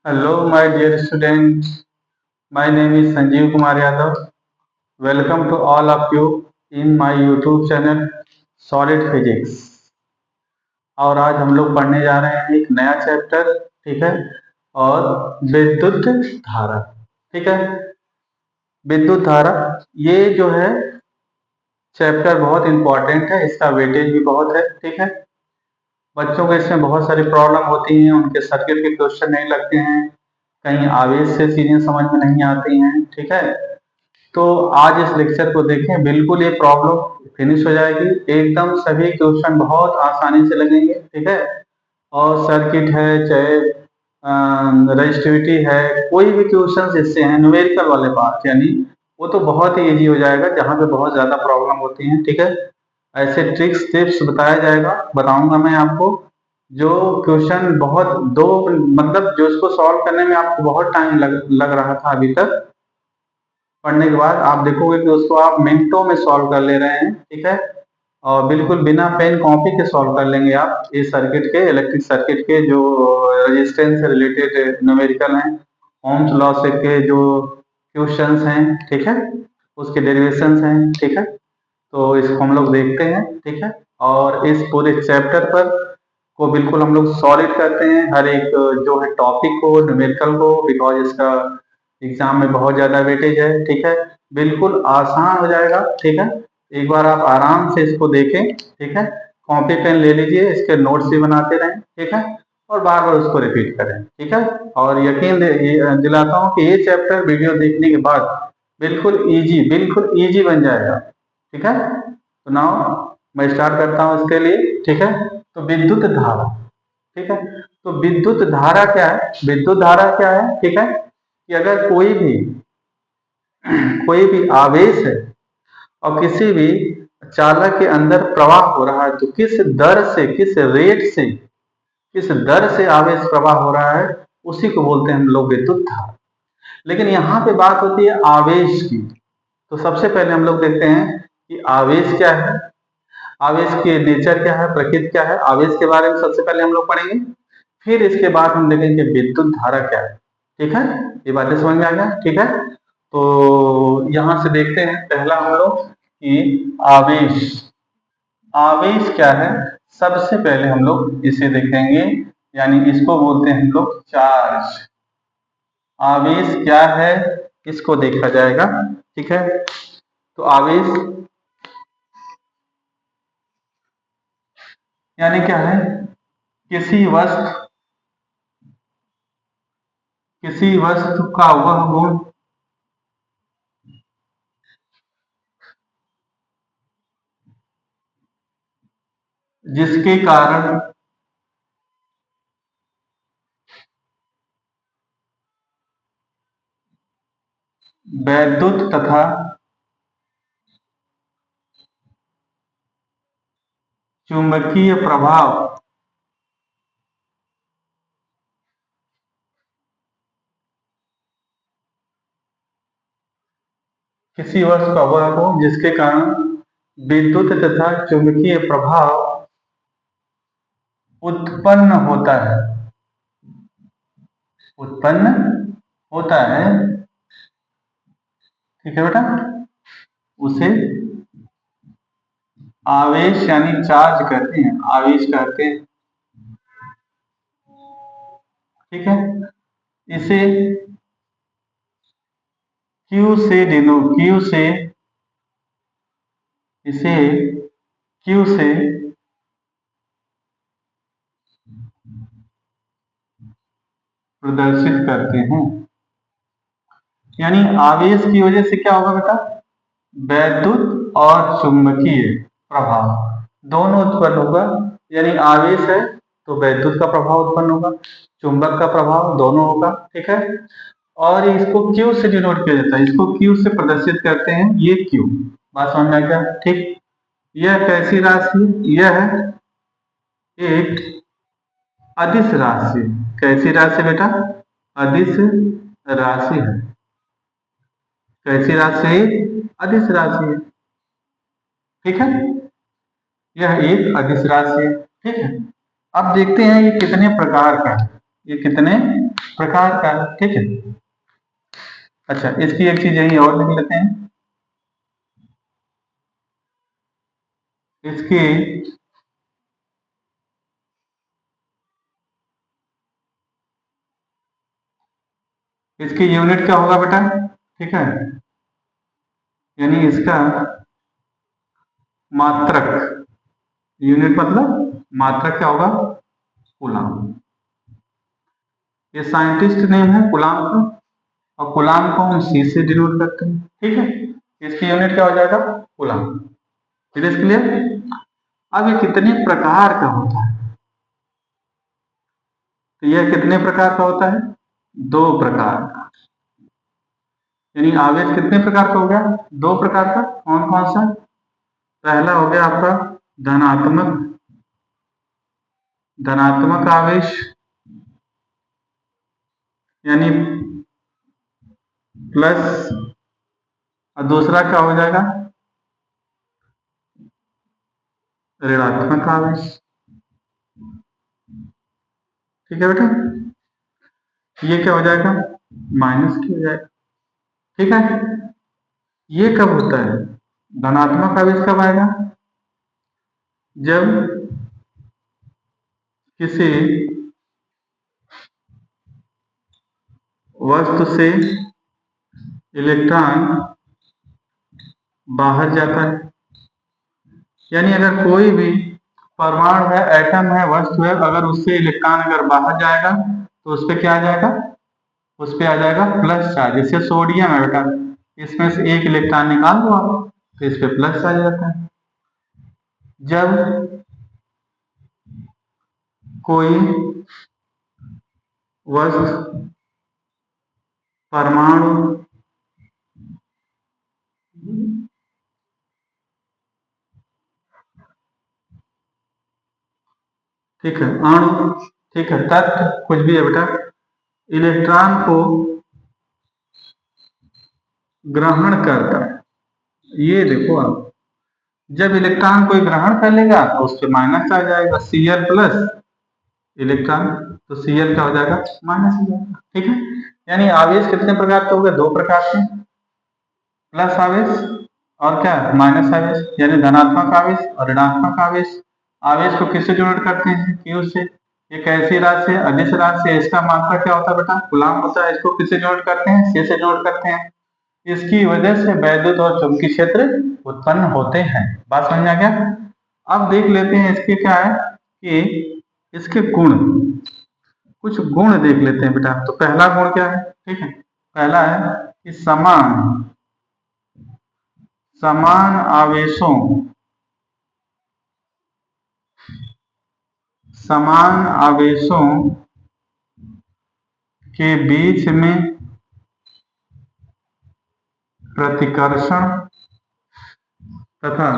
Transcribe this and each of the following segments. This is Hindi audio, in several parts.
Hello, my dear students. My name is Sanjeev Kumar Yadav. Welcome to all of you in my YouTube channel Solid Physics. और आज हम लोग पढ़ने जा रहे हैं एक नया चैप्टर, ठीक है, और विद्युत धारा, ठीक है। विद्युत धारा ये जो है चैप्टर बहुत इंपॉर्टेंट है, इसका वेटेज भी बहुत है, ठीक है। बच्चों को इसमें बहुत सारी प्रॉब्लम होती हैं, उनके सर्किट के क्वेश्चन नहीं लगते हैं, कहीं आवेश से चीजें समझ में नहीं आती हैं, ठीक है। तो आज इस लेक्चर को देखें, बिल्कुल ये प्रॉब्लम फिनिश हो जाएगी, एकदम सभी क्वेश्चन बहुत आसानी से लगेंगे, ठीक है। और सर्किट है चाहे रजिस्टिविटी है, कोई भी क्वेश्चन इससे हैं न्यूमेरिकल वाले पार्ट, यानी वो तो बहुत ही इजी हो जाएगा जहाँ पे बहुत ज्यादा प्रॉब्लम होती है, ठीक है। ऐसे ट्रिक्स टिप्स बताया जाएगा, बताऊंगा मैं आपको, जो क्वेश्चन बहुत दो मतलब जो इसको सॉल्व करने में आपको बहुत टाइम लग रहा था अभी तक, पढ़ने के बाद आप देखोगे कि उसको आप मिनटों में सॉल्व कर ले रहे हैं, ठीक है। और बिल्कुल बिना पेन कॉपी के सॉल्व कर लेंगे आप इस सर्किट के, इलेक्ट्रिक सर्किट के जो रेजिस्टेंस से रिलेटेड न्यूमेरिकल हैं, ओम्स लॉ से के जो क्वेश्चंस हैं, ठीक है, उसके डेरिवेशंस हैं, ठीक है। तो इसको हम लोग देखते हैं, ठीक है। और इस पूरे चैप्टर पर को बिल्कुल हम लोग सॉलिड करते हैं, हर एक जो है टॉपिक को, न्यूमेरिकल को, बिकॉज इसका एग्जाम में बहुत ज्यादा वेटेज है, ठीक है। बिल्कुल आसान हो जाएगा, ठीक है। एक बार आप आराम से इसको देखें, ठीक है। कॉपी पेन ले लीजिए, इसके नोट्स भी बनाते रहें, ठीक है, और बार बार उसको रिपीट करें, ठीक है। और यकीन दिलाता हूँ कि ये चैप्टर वीडियो देखने के बाद बिल्कुल इजी बन जाएगा, ठीक है। तो नाउ मैं स्टार्ट करता हूँ इसके लिए, ठीक है। तो विद्युत धारा, ठीक है। तो विद्युत धारा क्या है? विद्युत धारा क्या है, ठीक है, कि अगर कोई भी आवेश है और किसी भी चालक के अंदर प्रवाह हो रहा है, तो किस दर से, किस दर से आवेश प्रवाह हो रहा है, उसी को बोलते हैं हम लोग विद्युत धारा। लेकिन यहाँ पे बात होती है आवेश की। तो सबसे पहले हम लोग देखते हैं कि आवेश क्या है, आवेश के नेचर क्या है, प्रकृति क्या है, आवेश के बारे में सबसे पहले हम लोग पढ़ेंगे। फिर इसके बाद हम देखेंगे विद्युत धारा क्या है, ठीक है। ये बातें समझ में आ गया, ठीक है। तो यहां से देखते हैं पहला हम लोग कि आवेश, आवेश क्या है। सबसे पहले हम लोग इसे देखेंगे, यानी इसको बोलते हैं हम लोग चार्ज। आवेश क्या है इसको देखा जाएगा, ठीक है। तो आवेश यानी क्या है? किसी वस्तु किसी वस्तु का वह गुण जिसके कारण वैद्युत तथा चुंबकीय प्रभाव किसी वस्तु का वह गुण जिसके कारण विद्युत तथा चुंबकीय प्रभाव उत्पन्न होता है, उत्पन्न होता है, ठीक है बेटा। उसे आवेश यानी चार्ज कहते हैं, आवेश कहते हैं, ठीक है। इसे इसे Q से प्रदर्शित करते हैं। यानी आवेश की वजह से क्या होगा बेटा? वैद्युत और चुंबकीय प्रभाव दोनों उत्पन्न होगा। यानी आवेश है तो वैद्युत का प्रभाव उत्पन्न होगा, चुंबक का प्रभाव दोनों होगा, ठीक है। और इसको Q से डिनोट किया जाता है, इसको Q से प्रदर्शित करते हैं, ये Q। बात समझ में आ गया, ठीक। यह कैसी राशि? यह है एक अदिश राशि। कैसी राशि बेटा? अदिश राशि है। कैसी राशि है? अदिश राशि है, ठीक है। यह एक अदिश राशि है, ठीक है। अब देखते हैं ये कितने प्रकार का है, ये कितने प्रकार का, ठीक है। अच्छा, इसकी एक चीज यही और लिख लेते हैं, इसकी इसकी यूनिट क्या होगा बेटा, ठीक है, यानी इसका मात्रक, यूनिट मतलब मात्रक क्या होगा, कूलाम। ये साइंटिस्ट नेम है कूलाम का, और कूलाम को हम सी से डिनोट करते हैं, ठीक है। इसकी यूनिट क्या हो जाएगा, कूलाम। It is clear. अब ये कितने प्रकार का होता है, तो यह कितने प्रकार का होता है, दो प्रकार का, यानी आवेश कितने प्रकार का हो गया, दो प्रकार का। कौन कौन सा, पहला हो गया आपका धनात्मक, धनात्मक आवेश, यानी प्लस, और दूसरा क्या हो जाएगा, ऋणात्मक आवेश, ठीक है बेटा। ये क्या हो जाएगा, माइनस की हो जाएगा, ठीक है। ये कब होता है, धनात्मक आवेश कब आएगा, जब किसी वस्तु से इलेक्ट्रॉन बाहर जाता है, यानी अगर कोई भी परमाणु है, एटम है, वस्तु है, अगर उससे इलेक्ट्रॉन अगर बाहर जाएगा तो उस पर क्या आ जाएगा, उस पर आ जाएगा प्लस चार्ज। जैसे सोडियम है बेटा, इसमें से एक इलेक्ट्रॉन निकाल दो आप, तो इस पे प्लस आ जाता है। जब कोई वस्तु, परमाणु, ठीक है, अणु, ठीक है, तत्व, कुछ भी है बेटा, इलेक्ट्रॉन को ग्रहण करता है, ये देखो आप, जब इलेक्ट्रॉन कोई ग्रहण कर लेगा तो उस पर माइनस आ जाएगा, Cl प्लस इलेक्ट्रॉन, तो Cl क्या हो जाएगा, माइनस हो जाएगा, ठीक है। यानी आवेश कितने प्रकार के हो गए, दो प्रकार के, प्लस आवेश और क्या, माइनस आवेश, यानी धनात्मक आवेश और ऋणात्मक आवेश। आवेश को किससे जोड़ करते हैं, क्यू से। एक ऐसी राशि है, अदिश राशि है, इसका मात्रा क्या होता है बेटा, कूलाम होता है। इसको किससे जोड़ करते हैं, सी से जोड़ करते हैं। इसकी वजह से वैद्युत और चुंबकीय क्षेत्र उत्पन्न होते हैं। बात समझ आ गया। अब देख लेते हैं इसके क्या है कि इसके गुण, कुछ गुण देख लेते हैं बेटा। तो पहला गुण क्या है, ठीक है, पहला है कि समान, समान आवेशों, समान आवेशों के बीच में प्रतिकर्षण तथा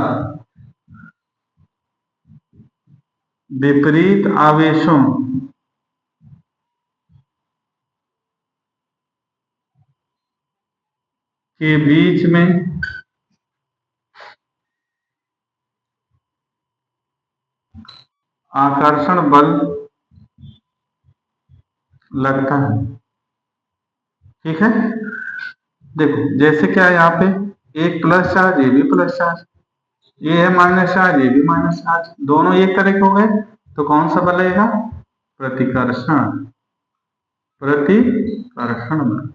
विपरीत आवेशों के बीच में आकर्षण बल लगता है, ठीक है। देखो जैसे क्या है, यहाँ पे एक प्लस चार्ज, ये भी प्लस चार्ज, ये है माइनस चार्ज, ये भी माइनस चार्ज, दोनों एक तरह के हो गए, तो कौन सा बल लगेगा, प्रतिकर्षण, प्रतिकर्षण बल।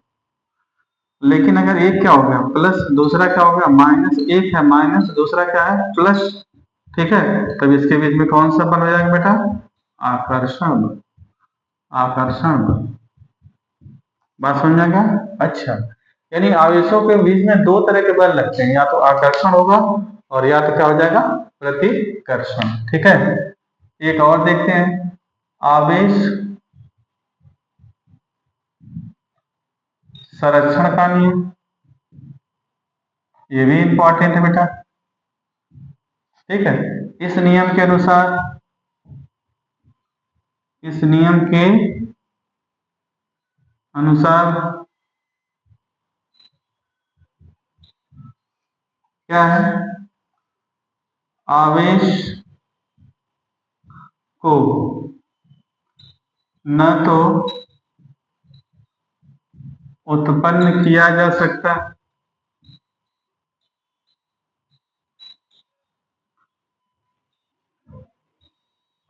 लेकिन अगर एक क्या हो गया प्लस, दूसरा क्या हो गया माइनस, एक है माइनस, दूसरा क्या है प्लस, ठीक है, तब इसके बीच में कौन सा बल हो जाएगा बेटा, आकर्षण बल, आकर्षण बल। बात समझ आ गया। अच्छा, यानी आवेशों के बीच में दो तरह के बल लगते हैं, या तो आकर्षण होगा और या तो क्या हो जाएगा, प्रतिकर्षण, ठीक है। एक और देखते हैं, आवेश संरक्षण का नियम, ये भी इंपॉर्टेंट है बेटा, ठीक है। इस नियम के अनुसार, इस नियम के अनुसार क्या है, आवेश को न तो उत्पन्न किया जा सकता है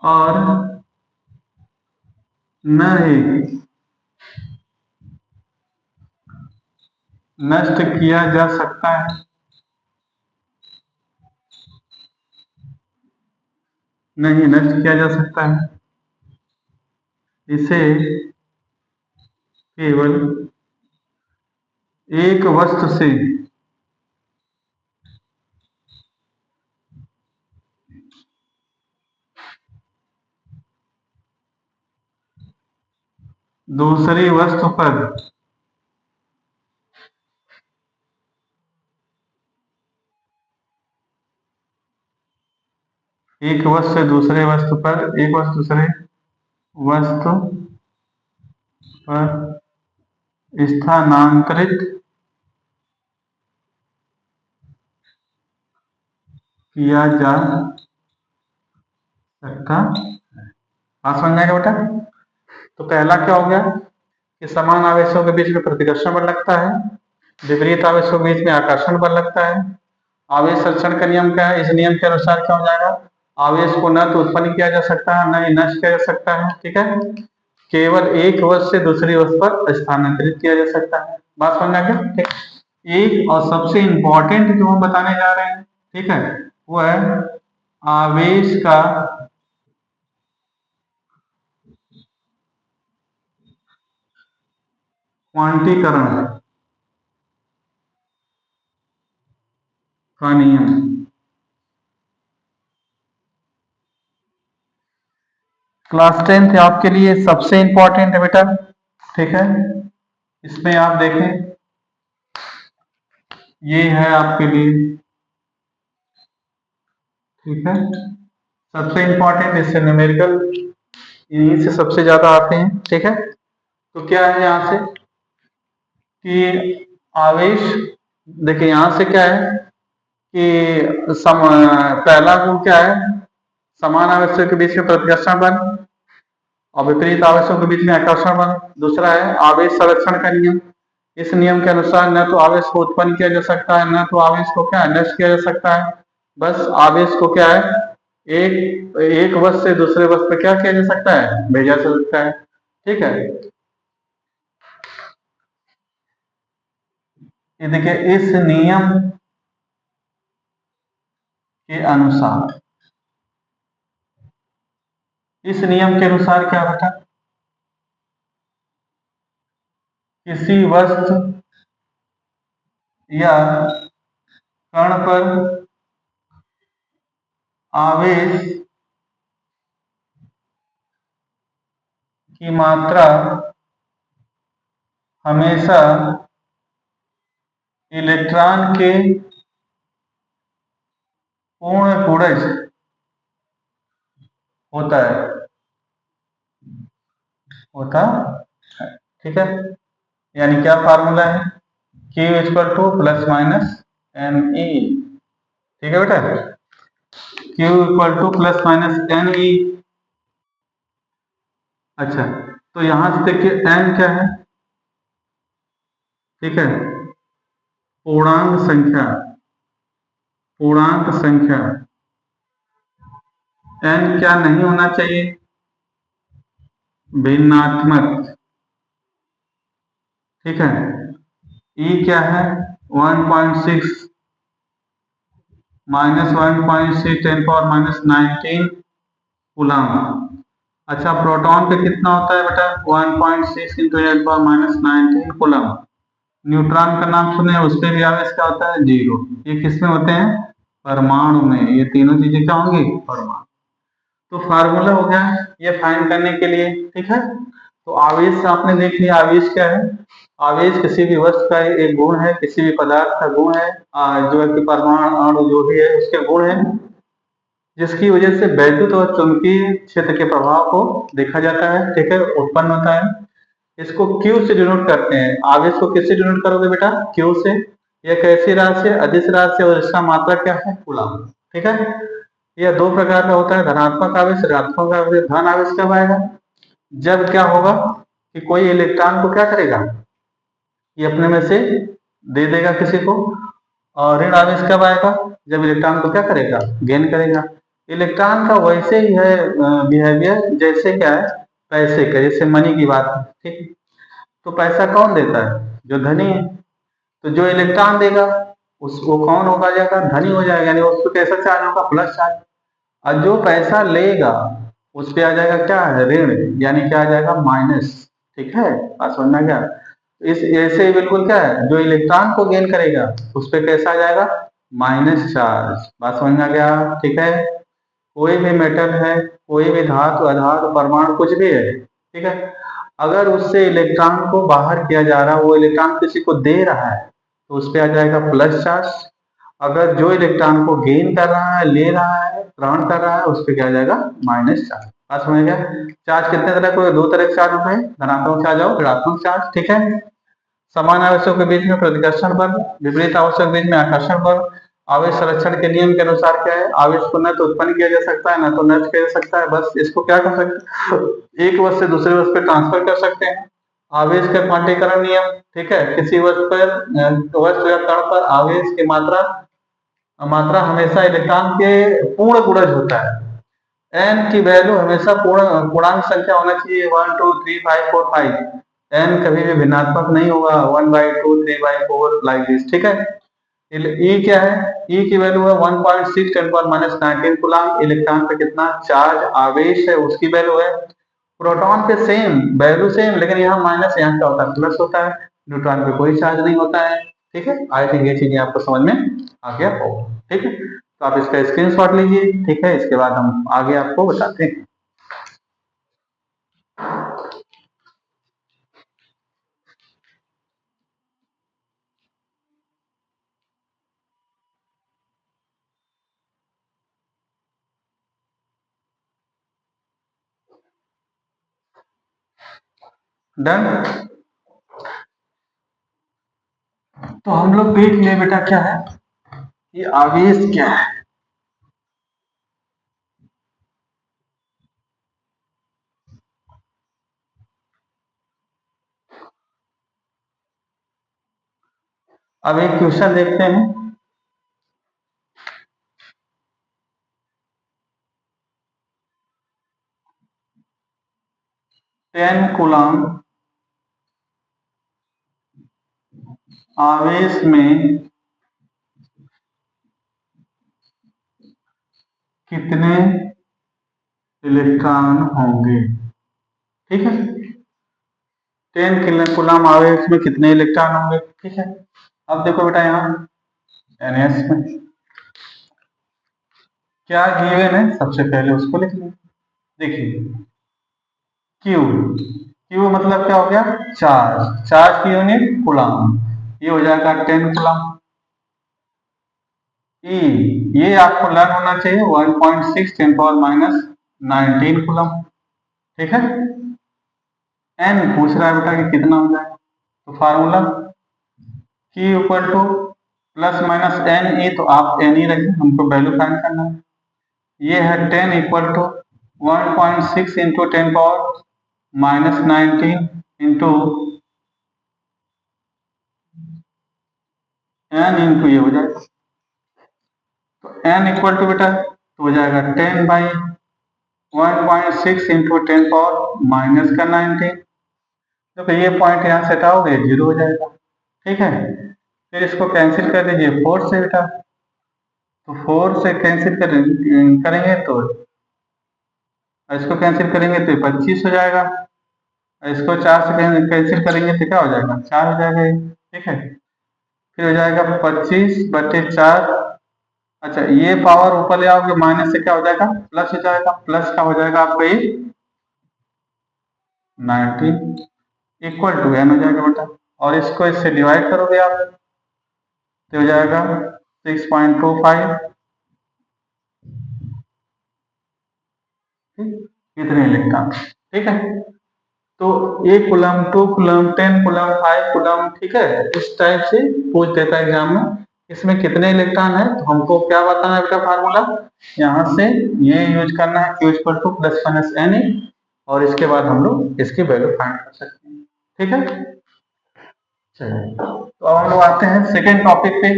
और न ही नष्ट किया जा सकता है। नहीं नष्ट किया जा सकता है। इसे केवल एक वस्तु से दूसरी वस्तु पर एक वस्तु से दूसरे वस्तु पर एक वस्तु दूसरे वस्तु पर स्थानांतरित किया जा सकता है। बात समझ में आएगा बेटा? तो पहला क्या हो गया कि समान आवेशों के बीच में प्रतिकर्षण बल लगता है, विपरीत आवेशों के बीच में आकर्षण बल लगता है। आवेश संरक्षण का नियम क्या है? इस नियम के अनुसार क्या हो जाएगा? आवेश को न तो उत्पन्न किया जा सकता है न ही नष्ट किया जा सकता है। ठीक है, केवल एक वस्तु से दूसरी वस्तु पर स्थानांतरित किया जा सकता है। बात समझ आ गया? ठीक, एक और सबसे इंपॉर्टेंट जो हम बताने जा रहे हैं, ठीक है, वो है आवेश का क्वांटीकरण का नियम। क्लास 10 आपके लिए सबसे इंपॉर्टेंट है बेटा। ठीक है, इसमें आप देखें, ये है आपके लिए, ठीक है, सबसे इंपॉर्टेंट, इससे न्यूमेरिकल इन्हीं से सबसे ज्यादा आते हैं। ठीक है, तो क्या है यहां से कि आवेश, देखिए यहां से क्या है कि पहला गुण क्या है? समान आवेशों के बीच में प्रतिकर्षण बल और विपरीत आवेशों के बीच में आकर्षण बल। दूसरा है आवेश संरक्षण का नियम। इस नियम के अनुसार न तो आवेश को उत्पन्न किया जा सकता है न तो आवेश को क्या है नष्ट किया जा सकता है। बस आवेश को क्या है एक एक वस्तु से दूसरे वस्तु पे क्या किया जा सकता है? भेजा जा सकता है। ठीक है, ये देखिए इस नियम के अनुसार, इस नियम के अनुसार क्या बेटा? किसी वस्तु या कण पर आवेश की मात्रा हमेशा इलेक्ट्रॉन के पूर्ण गुणज होता है। ठीक है, यानी क्या फार्मूला है? Q equal to plus minus n e. ठीक है बेटा, Q equal to plus minus n e. अच्छा, तो यहां से देखिए n क्या है? ठीक है, पूर्णांक संख्या, पूर्णांक संख्या n क्या नहीं होना चाहिए? भिन्नात्मक। ठीक है, E क्या है? 1.6 माइनस 1.6 10 पावर माइनस 19 कूलम। अच्छा, प्रोटॉन पे कितना होता है बेटा? 1.6 into 10 power minus 19 coulomb. Neutron का नाम सुने, उसमें भी आवेश क्या होता है? 0। ये किसमें होते हैं? परमाणु में। ये तीनों चीजें क्या होंगी? परमाणु। तो फार्मूला हो गया ये फाइंड करने के लिए। ठीक है, तो आवेश आपने देख लिया, आवेश क्या है? आवेश किसी भी वस्तु का एक गुण है, किसी भी पदार्थ का गुण है, जो है कि परमाणु अणु जो भी है उसके गुण है, जिसकी वजह से वैद्युत और चुंबकीय क्षेत्र के प्रभाव को देखा जाता है। ठीक है, उत्पन्न होता है। इसको Q से डिनोट करते हैं। आवेश को किससे डिनोट करोगे बेटा? Q से। यह कैसी राशि है? अदिश राशि है और इसका मात्रा क्या है? कूलम। ठीक है, यह दो प्रकार का होता है, धनात्मक आवेश, ऋणात्मक आवेश। धन आवेश कब आएगा? जब क्या होगा कि कोई इलेक्ट्रॉन को क्या करेगा? ये अपने में से दे देगा किसी को। और ऋण आवेश कब आएगा? जब इलेक्ट्रॉन को क्या करेगा? गेन करेगा। इलेक्ट्रॉन का वैसे ही है बिहेवियर जैसे क्या है पैसे का, जैसे मनी की बात है, ठीक। तो पैसा कौन देता है? जो धनी है। तो जो इलेक्ट्रॉन देगा उस वो कौन होगा जाएगा? धनी हो जाएगा, यानी उस पर कैसा चार्ज होगा? Plus charge. और जो पैसा लेगा उस पे आ जाएगा क्या है? ऋण, यानी क्या आ जाएगा? माइनस। ठीक है, बात समझना क्या? इस ऐसे ही बिल्कुल क्या है, जो इलेक्ट्रॉन को गेन करेगा उस पे कैसा आ जाएगा? Minus charge. बात समझना क्या? ठीक है। कोई भी मेटल है, कोई भी धातु, अधातु, परमाणु, कुछ भी है, ठीक है, अगर उससे इलेक्ट्रॉन को बाहर किया जा रहा है, वो इलेक्ट्रॉन किसी को दे रहा है, तो उस पे आ जाएगा प्लस चार्ज। अगर जो इलेक्ट्रॉन को गेन कर रहा है, ले रहा है, ग्रहण कर रहा है, उस पे क्या आ जाएगा? Minus charge. बात समझ गया? चार्ज कितने तरह के? दो तरह के चार्ज होते हैं, धनात्मक चार्ज और ऋणात्मक चार्ज, ठीक है। समान आवेशों के बीच में प्रतिकर्षण बल, विपरीत आवेशों के बीच में आकर्षण बल। आवेश संरक्षण के नियम के अनुसार क्या है? आवेश को न तो उत्पन्न किया जा सकता है, न तो नष्ट किया जा सकता है, बस इसको क्या कर सकते हैं? एक वस्तु से दूसरे वस्तु पे ट्रांसफर कर सकते हैं। आवेश का क्वांटीकरण नियम, ठीक है, किसी वस्तु पर वस्तु या कण पर आवेश की मात्रा मात्रा हमेशा इलेक्ट्रॉन के पूर्ण गुणज होता है। एन की वैल्यू हमेशा पूर्णांक संख्या होना चाहिए, 1 2 3 5 4 5। एन कभी भी भिन्नात्मक नहीं होगा, 1/2 3/4 लाइक दिस, ठीक है। ई क्या है? ई की वैल्यू है 1.6 × 10⁻⁹ कूलम्ब। इलेक्ट्रॉन पे कितना चार्ज आवेश है उसकी वैल्यू है। प्रोटॉन पे सेम वैल्यू, सेम, लेकिन यहाँ माइनस, यहाँ क्या होता है? प्लस होता है। न्यूट्रॉन पे कोई चार्ज नहीं होता है, ठीक है। आई थिंक ये चीजें आपको समझ में आ गया होगा, ठीक है। तो आप इसका स्क्रीनशॉट लीजिए, ठीक है। इसके बाद हम आगे आपको बताते हैं। डन। तो हम लोग देख ले बेटा क्या है, ये आवेश क्या है। अब एक क्वेश्चन देखते हैं। 10 कूलम्ब आवेश में कितने इलेक्ट्रॉन होंगे? ठीक है, 10 कूलम्ब आवेश में कितने इलेक्ट्रॉन होंगे? ठीक है। अब देखो बेटा यहाँ NS में क्या गिवन है, सबसे पहले उसको लिख लें। देखिए Q, Q मतलब क्या हो गया? चार्ज। चार्ज की यूनिट कूलम्ब, ये हो जाएगा 10 कूलम्ब। ई, ये आपको लर्न होना चाहिए, 1.6 × 10⁻⁹ कूलम्ब, ठीक है। एन पूछ रहा है बेटा कि कितना हो जाएगा, तो formula Q equal to plus minus n ई, तो आप एन ई रखें, हमको वैल्यू फाइंड करना है। ये है 10 equal to 1.6 × 10⁻⁹ into n into ये हो जाएगा। तो एन इक्वल टू बेटा तो हो जाएगा 10/1.6 × 10⁻⁻⁹। तो ये पॉइंट यहाँ से हटाओगे, 0 हो जाएगा, ठीक है। फिर इसको कैंसिल कर दीजिए 4 से बेटा, तो 4 से कैंसिल करेंगे तो इसको कैंसिल करेंगे तो 25 हो जाएगा। इसको 4 से कैंसिल करेंगे तो क्या हो जाएगा? 4 हो जाएगा, ठीक है। फिर हो जाएगा 25/4। अच्छा, ये पावर ऊपर ले आओगे, माइनस से क्या हो जाएगा? प्लस हो जाएगा। प्लस का हो जाएगा आपका ये 19 इक्वल टू एन हो जाएगा बेटा। और इसको इससे डिवाइड करोगे आप तो हो जाएगा 6.25, कितने इलेक्ट्रॉन, ठीक है। तो 1 कूलम्ब, 2 कूलम्ब, 10 कूलम्ब, 5 कूलम्ब, ठीक है, इस टाइप से पूछ देता है एग्जाम में इसमें कितने इलेक्ट्रॉन है। तो हमको क्या बताना है बेटा? फार्मूला यहाँ से ये यूज करना है, Q equal to plus minus n e, और इसके बाद हम लोग इसकी वैल्यू फाइंड कर सकते हैं, ठीक है। चलिए, तो अब हम लोग आते हैं सेकेंड टॉपिक पे।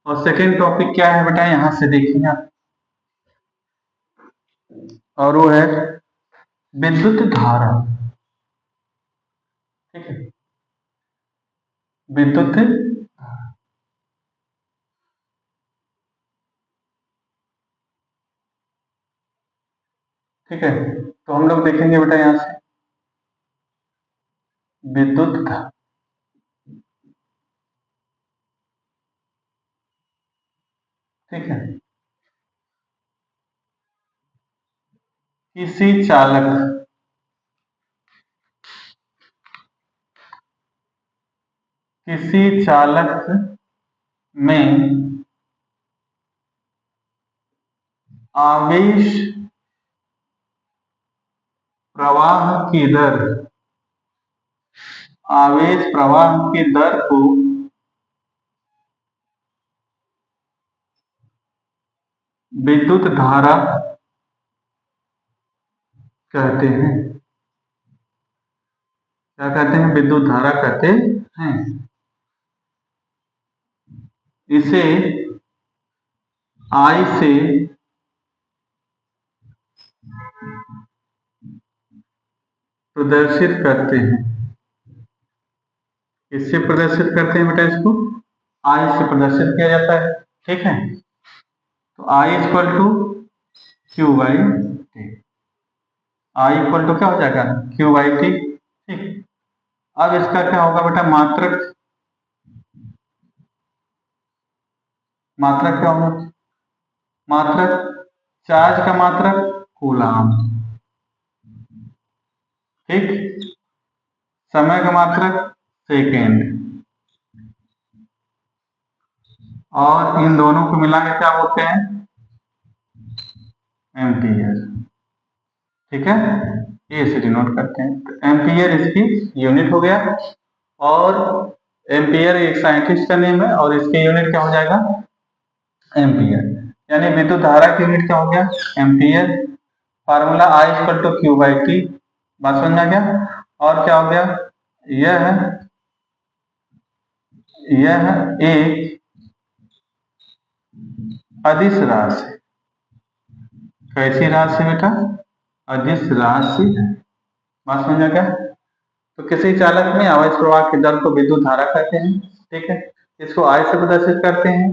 और सेकेंड टॉपिक क्या है बेटा, यहां से देखिए आप, और वो है विद्युत धारा। ठीक है, विद्युत, ठीक है। तो हम लोग देखेंगे बेटा यहां से विद्युत धारा। ठीक है, किसी चालक, किसी चालक में आवेश प्रवाह की दर, आवेश प्रवाह की दर को विद्युत धारा कहते हैं। क्या कहते हैं? विद्युत धारा कहते हैं। इसे आई से प्रदर्शित करते हैं। किससे प्रदर्शित करते हैं बेटा इसको? आई से प्रदर्शित किया जाता है। ठीक है, तो I equal to Q by T. I equal to क्या हो जाएगा? Q by T. ठीक, अब इसका क्या होगा बेटा? मात्रक, मात्रक क्या होगा? मात्रक, चार्ज का मात्रक कूलाम। ठीक, समय का मात्रक सेकेंड, और इन दोनों को मिला के क्या बोलते हैं? एम्पियर। ठीक है, ये से डिनोट करते हैं। तो एम्पियर इसकी यूनिट हो गया, और एम्पियर एक साइंटिस्ट का नेम है, और इसकी यूनिट क्या हो जाएगा? एम्पियर। यानी विद्युत धारा की यूनिट क्या हो गया? Ampere. Formula I equal to Q by t. बात समझ आ गया? और क्या हो गया? यह यह एक अदिश राशि। कैसी राशि बेटा? अदिश राशि है। बात समझ आ गया? तो किसी चालक में आवेश प्रवाह की दर को विद्युत धारा कहते हैं। ठीक है, इसको आई से प्रदर्शित करते हैं।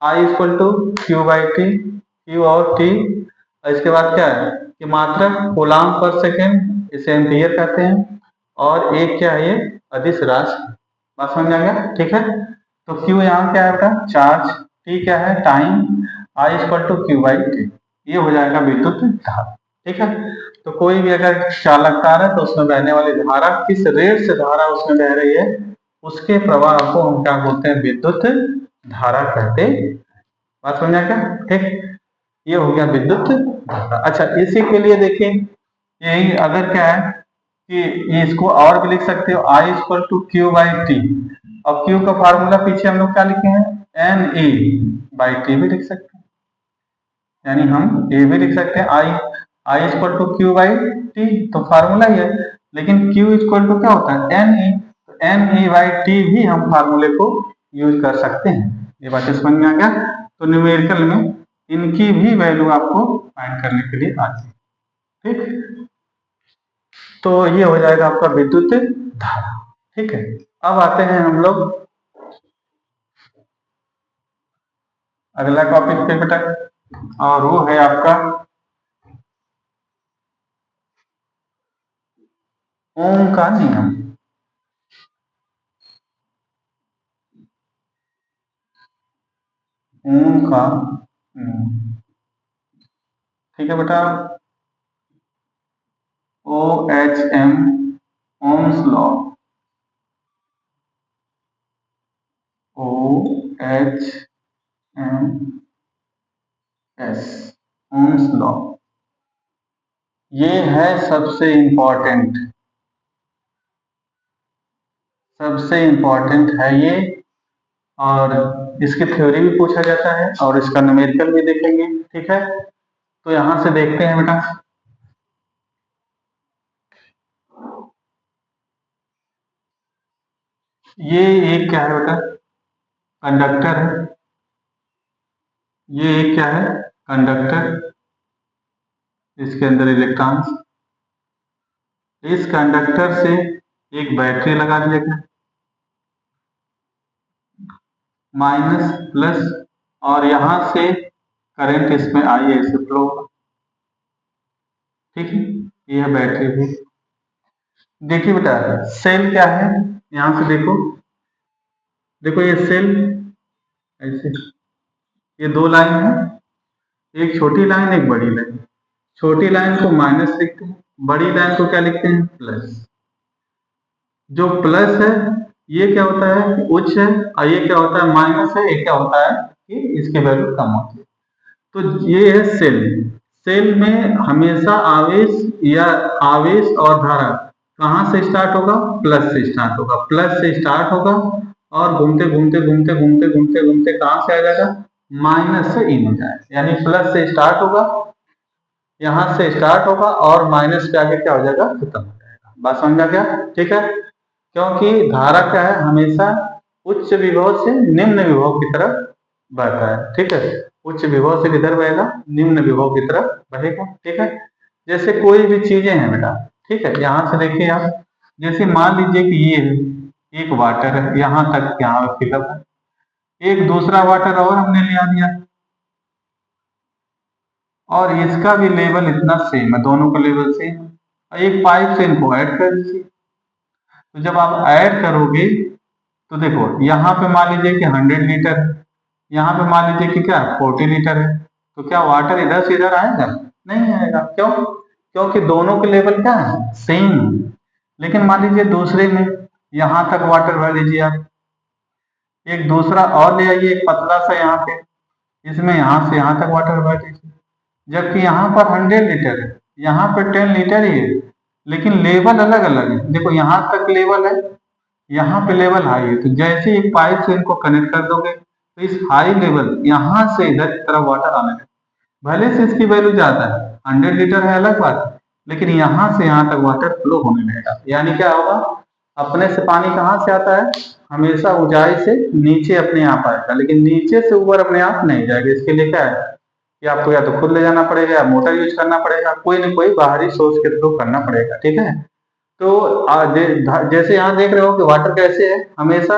I equal to Q by T, Q और टी। और इसके बाद क्या है कि मात्रक कूलाम पर सेकेंड, इसे एम्पियर कहते हैं। और एक क्या है? ये अदिश राशि। बात समझ आ गया? ठीक है, तो क्यू यहाँ क्या है बेटा? चार्ज। टी क्या है? Time. I equal to Q by t. ये हो जाएगा विद्युत धारा। ठीक है, तो कोई भी अगर चालक तार है तो उसमें बहने वाली धारा, किस रेट से धारा उसमें बह रही है, उसके प्रवाह को हम क्या बोलते हैं? विद्युत धारा कहते हैं। बात समझ आ गया? ठीक, ये हो गया विद्युत धारा। अच्छा, इसी के लिए देखिए, यही अगर क्या है कि ये इसको और भी लिख सकते हो, I equal to Q by T. और क्यू का फार्मूला पीछे हम लोग क्या लिखे हैं? एन ए बाई टी भी लिख सकते हैं। यानी हम ए भी लिख सकते हैं, I I equal to Q by T, तो फार्मूला ही है। लेकिन क्यू इक्वल टू क्या होता है? एन ई। तो एन ई बाई टी भी हम फार्मूले को यूज कर सकते हैं। ये बात समझ में आ गया? तो न्यूमेरिकल में इनकी भी वैल्यू आपको फाइंड करने के लिए आती है। ठीक, तो ये हो जाएगा आपका विद्युत धारा। ठीक है, अब आते हैं हम लोग अगला टॉपिक पे बेटा, और वो है आपका ओम का नियम। ओम का नियम। ठीक है बेटा, O H M, Ohm's law. O H M S, Ohm's law. ये है सबसे इंपॉर्टेंट, सबसे इंपॉर्टेंट है ये। और इसकी थ्योरी भी पूछा जाता है, और इसका न्यूमेरिकल भी देखेंगे। ठीक है, तो यहां से देखते हैं बेटा, ये एक क्या है बेटा, कंडक्टर है। ये एक क्या है, कंडक्टर, इसके अंदर इलेक्ट्रॉन्स। इस कंडक्टर से एक बैटरी लगा दिया गया, माइनस प्लस, और यहां से करंट इसमें आई ऐसे फ्लो होगा। ठीक है, ये है बैटरी भी। देखिए बेटा, सेल क्या है, यहां से देखो, देखो ये सेल ऐसे, ये दो लाइन है, एक छोटी लाइन एक बड़ी लाइन। छोटी लाइन को माइनस लिखते हैं, बड़ी लाइन को क्या लिखते हैं, प्लस। जो प्लस है ये क्या होता है कि उच्च है, और ये क्या होता है माइनस है, ये क्या होता है कि इसकी वैल्यू कम होती है। तो ये है सेल। सेल में हमेशा आवेश या आवेश और धारा कहाँ से स्टार्ट होगा, प्लस से स्टार्ट होगा। प्लस से स्टार्ट होगा और घूमते घूमते घूमते घूमते घूमते घूमते कहाँ से आ जाएगा, माइनस से इन हो जाएगा। यानी प्लस से स्टार्ट होगा, यहाँ से स्टार्ट होगा और माइनस पे आके क्या हो जाएगा, खत्म हो जाएगा। बात समझ आ गया, ठीक है। क्योंकि धारा क्या है, हमेशा उच्च विभव से निम्न विभव की तरफ बहता है। ठीक है, उच्च विभव से किधर बहेगा, निम्न विभव की तरफ बहेगा। ठीक है, जैसे कोई भी चीजें हैं बेटा, ठीक है, यहाँ से देखिए आप, जैसे मान लीजिए कि ये एक वाटर है, यहाँ तक यहाँ फिलअप है। एक दूसरा वाटर और हमने ले आ दिया, और इसका भी लेवल इतना सेम है, दोनों का लेवल सेम है। एक पाइप से इनको ऐड कर दीजिए। तो जब आप ऐड करोगे तो देखो, यहाँ पे मान लीजिए कि 100 लीटर है, यहाँ पे मान लीजिए कि क्या 40 लीटर है। तो क्या वाटर इधर से इधर आएगा, नहीं आएगा। क्यों, क्योंकि दोनों के लेवल क्या है, सेम है। लेकिन मान लीजिए दूसरे में यहाँ तक वाटर भर लीजिए आप, एक दूसरा और ले आइए, एक पतला सा यहाँ पे, इसमें यहाँ से यहाँ तक वाटर भर दीजिए। जबकि यहाँ पर 100 लीटर है, यहाँ पर 10 लीटर ही है, लेकिन लेवल अलग अलग है। देखो यहाँ तक लेवल है, यहाँ पे लेवल हाई है। तो जैसे एक पाइप से इनको कनेक्ट कर दोगे तो इस हाई लेवल यहाँ से इधर की तरफ वाटर आने लगे। भले से इसकी वैल्यू ज्यादा है, 100 लीटर है अलग बात है, लेकिन यहाँ से यहाँ तक वाटर फ्लो होने लगेगा। यानी क्या होगा, अपने से पानी कहाँ से आता है, हमेशा ऊंचाई से नीचे अपने आप आएगा, लेकिन नीचे से ऊपर अपने आप नहीं जाएगा। इसके लिए क्या है कि आपको या तो खुद ले जाना पड़ेगा या मोटर यूज करना पड़ेगा, कोई ना कोई बाहरी सोर्स के थ्रू करना पड़ेगा। ठीक है, तो जैसे यहाँ देख रहे हो कि वाटर कैसे है, हमेशा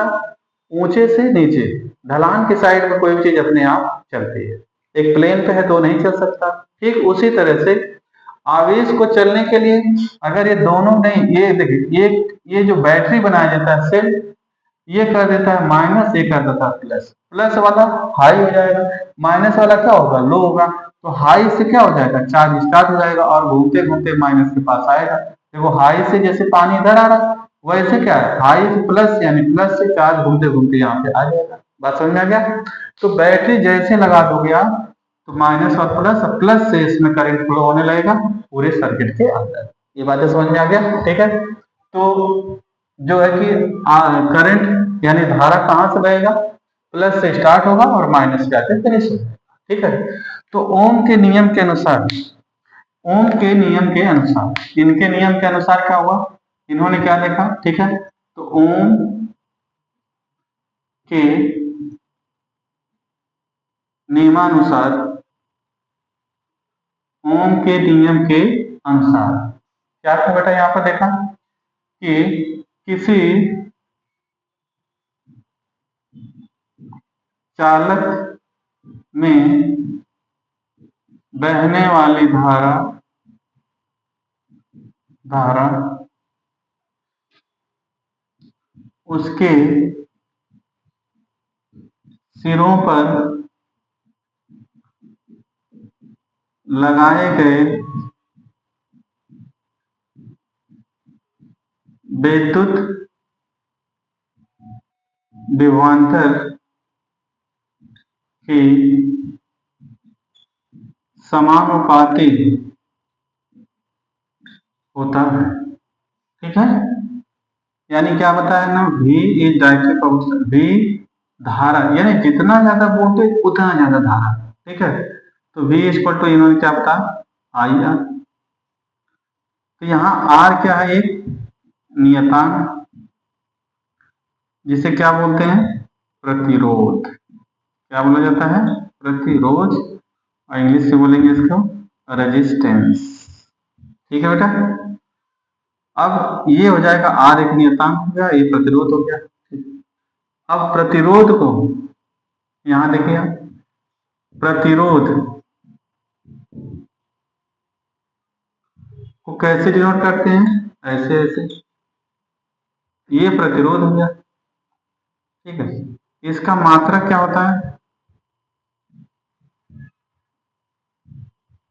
ऊंचे से नीचे ढलान की साइड में कोई भी चीज अपने आप चलती है। एक प्लेन पे है तो नहीं चल सकता। ठीक उसी तरह से आवेश को चलने के लिए अगर ये दोनों नहीं, ये देखिए ये जो बैटरी बनाया जाता है सेल, ये कर देता है माइनस, ये कर देता है प्लस। प्लस वाला हाई हो जाएगा, माइनस वाला क्या होगा, लो होगा। तो हाई से क्या हो जाएगा, चार्ज स्टार्ट हो जाएगा और घूमते घूमते माइनस के पास आएगा। देखो हाई से जैसे पानी इधर आ रहा है, वैसे क्या है, हाई से प्लस, यानी प्लस से चार्ज घूमते घूमते यहाँ पे आ जाएगा। बात समझ में आ गया। तो बैटरी जैसे लगा दोगे आप, तो माइनस और प्लस, प्लस से इसमें करंट फ्लो होने लगेगा पूरे सर्किट के अंदर। ये बातें समझ में आ गया, ठीक है। तो जो है कि करंट यानी धारा कहाँ से बहेगा, प्लस से स्टार्ट होगा और माइनस जाके फिनिश हो जाएगा। ठीक है, तो ओम के नियम के अनुसार, ओम के नियम के अनुसार, इनके नियम के अनुसार क्या हुआ, इन्होंने क्या देखा, ठीक है, तो ओम के नियमानुसार, ओम के नियम के अनुसार क्या आपको बेटा यहाँ पर देखा कि किसी चालक में बहने वाली धारा धारा उसके सिरों पर लगाए गए विद्युत विभवांतर की समानुपाती होता है। ठीक है, यानी क्या बताया ना, V is directly proportional, V धारा, यानी जितना ज्यादा वोल्टेज उतना ज्यादा धारा। ठीक है, तो V इक्वल टू, इन्होंने क्या बताया, आई आर। तो यहाँ R क्या है, एक नियतांक, जिसे क्या बोलते हैं, प्रतिरोध। क्या बोला जाता है, प्रतिरोध, और इंग्लिश से बोलेंगे इसको रेजिस्टेंस। ठीक है बेटा। अब ये हो जाएगा, आर एक नियतांक हो गया, ये प्रतिरोध हो गया। अब प्रतिरोध को यहां देखिए, प्रतिरोध को कैसे डिनोट करते हैं, ऐसे ऐसे, ये प्रतिरोध हो गया। ठीक है, इसका मात्रक क्या होता है,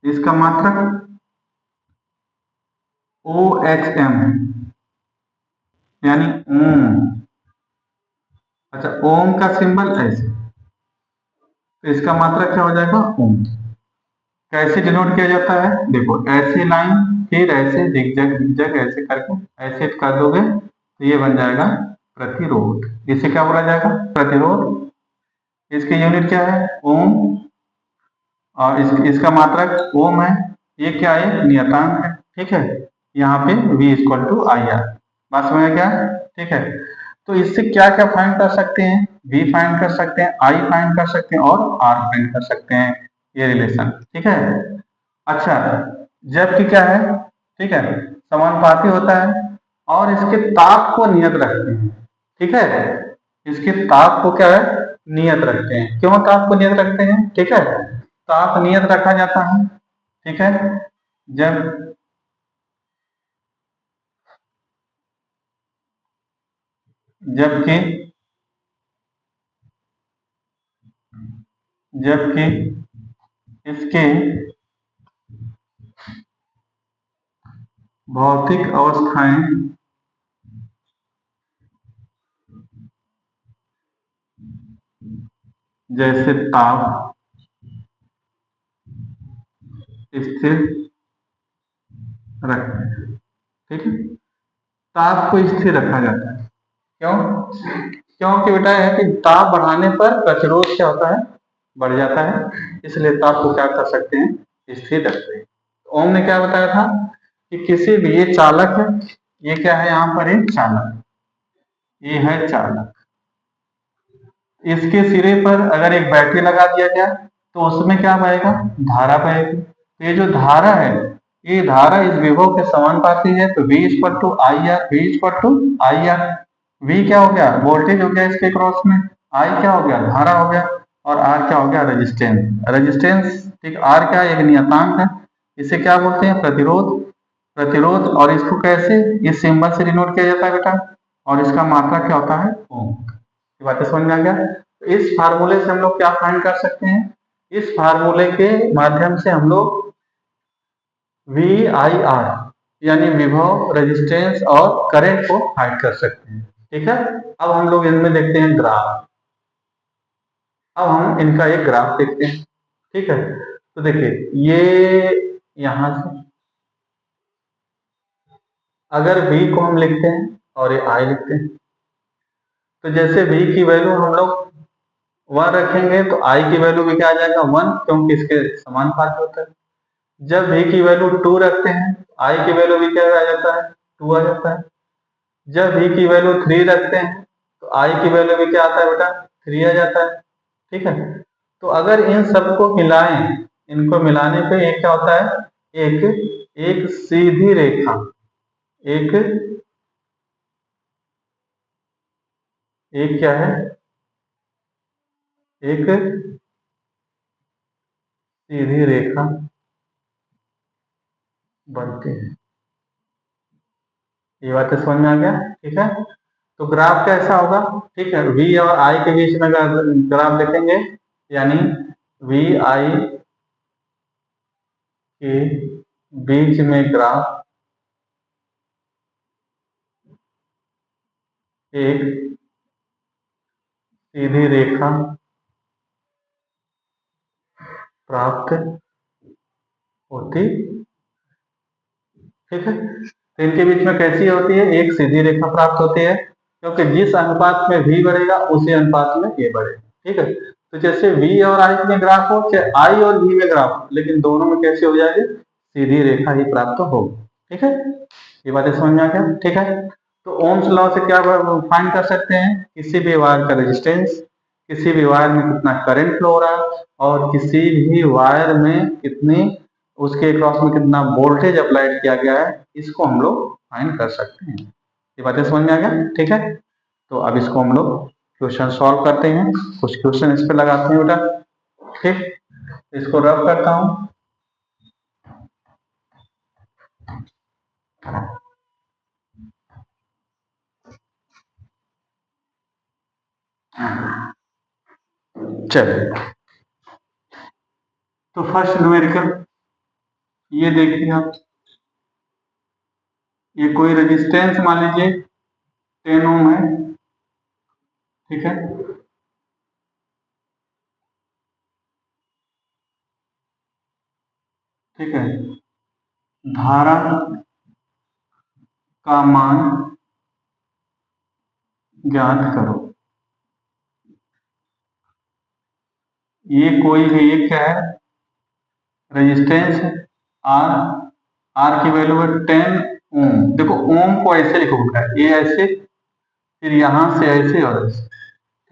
इसका मात्रक ओ एच एम है, यानी ओम। अच्छा, ओम का सिंबल ऐसे, तो इसका मात्रक क्या हो जाएगा, ओम। कैसे डिनोट किया जाता है, देखो ऐसे लाइन, फिर ऐसे जिगजैग जिगजैग ऐसे करके ऐसे कर दोगे तो ये बन जाएगा प्रतिरोध। इसे क्या बोला जाएगा, प्रतिरोध। इसकी यूनिट क्या है, ओम, और इसका मात्रक ओम है। ये क्या है, नियतांक है। ठीक है, यहाँ पे V equal to I R. बात समझ में क्या है, ठीक है। तो इससे क्या क्या फाइंड कर सकते हैं, V फाइंड कर सकते हैं, I फाइंड कर सकते हैं और R फाइंड कर सकते हैं, ये रिलेशन। ठीक है। अच्छा, जबकि क्या है, ठीक है, समानुपाती होता है और इसके ताप को नियत रखते हैं। ठीक है, इसके ताप को क्या है, नियत रखते हैं। क्यों ताप को नियत रखते हैं, ठीक है, ताप नियत रखा जाता है। ठीक है, जब जबकि जबकि इसके भौतिक अवस्थाएं जैसे ताप स्थिर रखते हैं। ठीक है, ताप को स्थिर रखा जाता है। क्यों, क्योंकि बेटा है कि ताप बढ़ाने पर प्रतिरोध क्या होता है, बढ़ जाता है, इसलिए ताप को क्या कर सकते हैं, स्थिर रखते हैं। तो ओम ने क्या बताया था कि किसी भी, ये चालक है, ये क्या है यहाँ पर, एक चालक, ये है चालक। इसके सिरे पर अगर एक बैटरी लगा दिया जाए तो उसमें क्या बहेगा, धारा बहेगी। तो ये जो धारा है, ये धारा इस विभव के समानुपाती है। तो V equal to I R, V equal to I R. V क्या हो गया, वोल्टेज हो गया इसके क्रॉस में, I क्या हो गया, धारा हो गया, और R क्या हो गया, रेजिस्टेंस। रेजिस्टेंस, ठीक, R क्या है, एक नियतांक है। इसे क्या बोलते हैं, प्रतिरोध। प्रतिरोध, और इसको कैसे, इस सिंबल से डिनोट किया जाता है बेटा, और इसका मात्रा क्या होता है, ओम। ये बातें समझ में आ गया। तो इस फार्मूले से हम लोग क्या फाइंड कर सकते हैं, इस फार्मूले के माध्यम से हम लोग वी आई आर यानी विभव, रेजिस्टेंस और करंट को फाइंड कर सकते हैं। ठीक है, अब हम लोग इनमें देखते हैं ग्राफ। अब हम इनका एक ग्राफ देखते हैं। ठीक है, तो देखिए ये यहां से अगर V को हम लिखते हैं और ये I लिखते हैं, तो जैसे V की वैल्यू हम लोग 1 रखेंगे तो I की वैल्यू भी क्या आ जाएगा, 1, क्योंकि इसके समानुपाती होता है। जब V की वैल्यू 2 रखते हैं तो I की वैल्यू भी क्या आ जाता है, 2 आ जाता है। जब V की वैल्यू 3 रखते हैं तो I की वैल्यू भी क्या आता है बेटा, 3 आ जाता है। ठीक है, तो अगर इन सबको मिलाएं, इनको मिलाने पे एक क्या होता है, एक एक सीधी रेखा, एक एक क्या है, एक सीधी रेखा बनती है। ये बात तो समझ में आ गया। ठीक है, तो ग्राफ कैसा होगा, ठीक है, V और I के बीच में ग्राफ देखेंगे, यानी V I के बीच में ग्राफ एक सीधी रेखा प्राप्त होती। ठीक है, तो इनके बीच में कैसी होती है, एक सीधी रेखा प्राप्त होती है, क्योंकि जिस अनुपात में V बढ़ेगा उसी अनुपात में ये बढ़ेगा। ठीक है, तो जैसे V और I में ग्राफ हो, चाहे I और V में ग्राफ हो, लेकिन दोनों में कैसे हो जाएगी, सीधी रेखा ही प्राप्त होगी। ठीक है, ये बातें समझ में आ गया। ठीक है, तो ओम्स लॉ से क्या फाइंड कर सकते हैं, किसी भी वायर का रेजिस्टेंस, किसी भी वायर में कितना करंट फ्लो हो रहा है, और किसी भी वायर में कितनी, उसके क्रॉस में कितना वोल्टेज अप्लाइड किया गया है, इसको हम लोग फाइंड कर सकते हैं। ये बातें समझ में आ गया, ठीक है। तो अब इसको हम लोग क्वेश्चन सॉल्व करते हैं, कुछ क्वेश्चन इस पे लगाते हैं बेटा, ठीक। इसको रब करता हूं। चलिए, तो फर्स्ट न्यूमेरिकल ये देखिए आप, ये कोई रेजिस्टेंस मान लीजिए 10 ओम है, ठीक है। ठीक है, धारा का मान ज्ञात करो। ये कोई भी एक क्या है, रेजिस्टेंस है, आर, आर की वैल्यू है 10 ओम। देखो ओम को ऐसे लिखो बेटा, ये ऐसे, फिर यहां से ऐसे और ऐसे,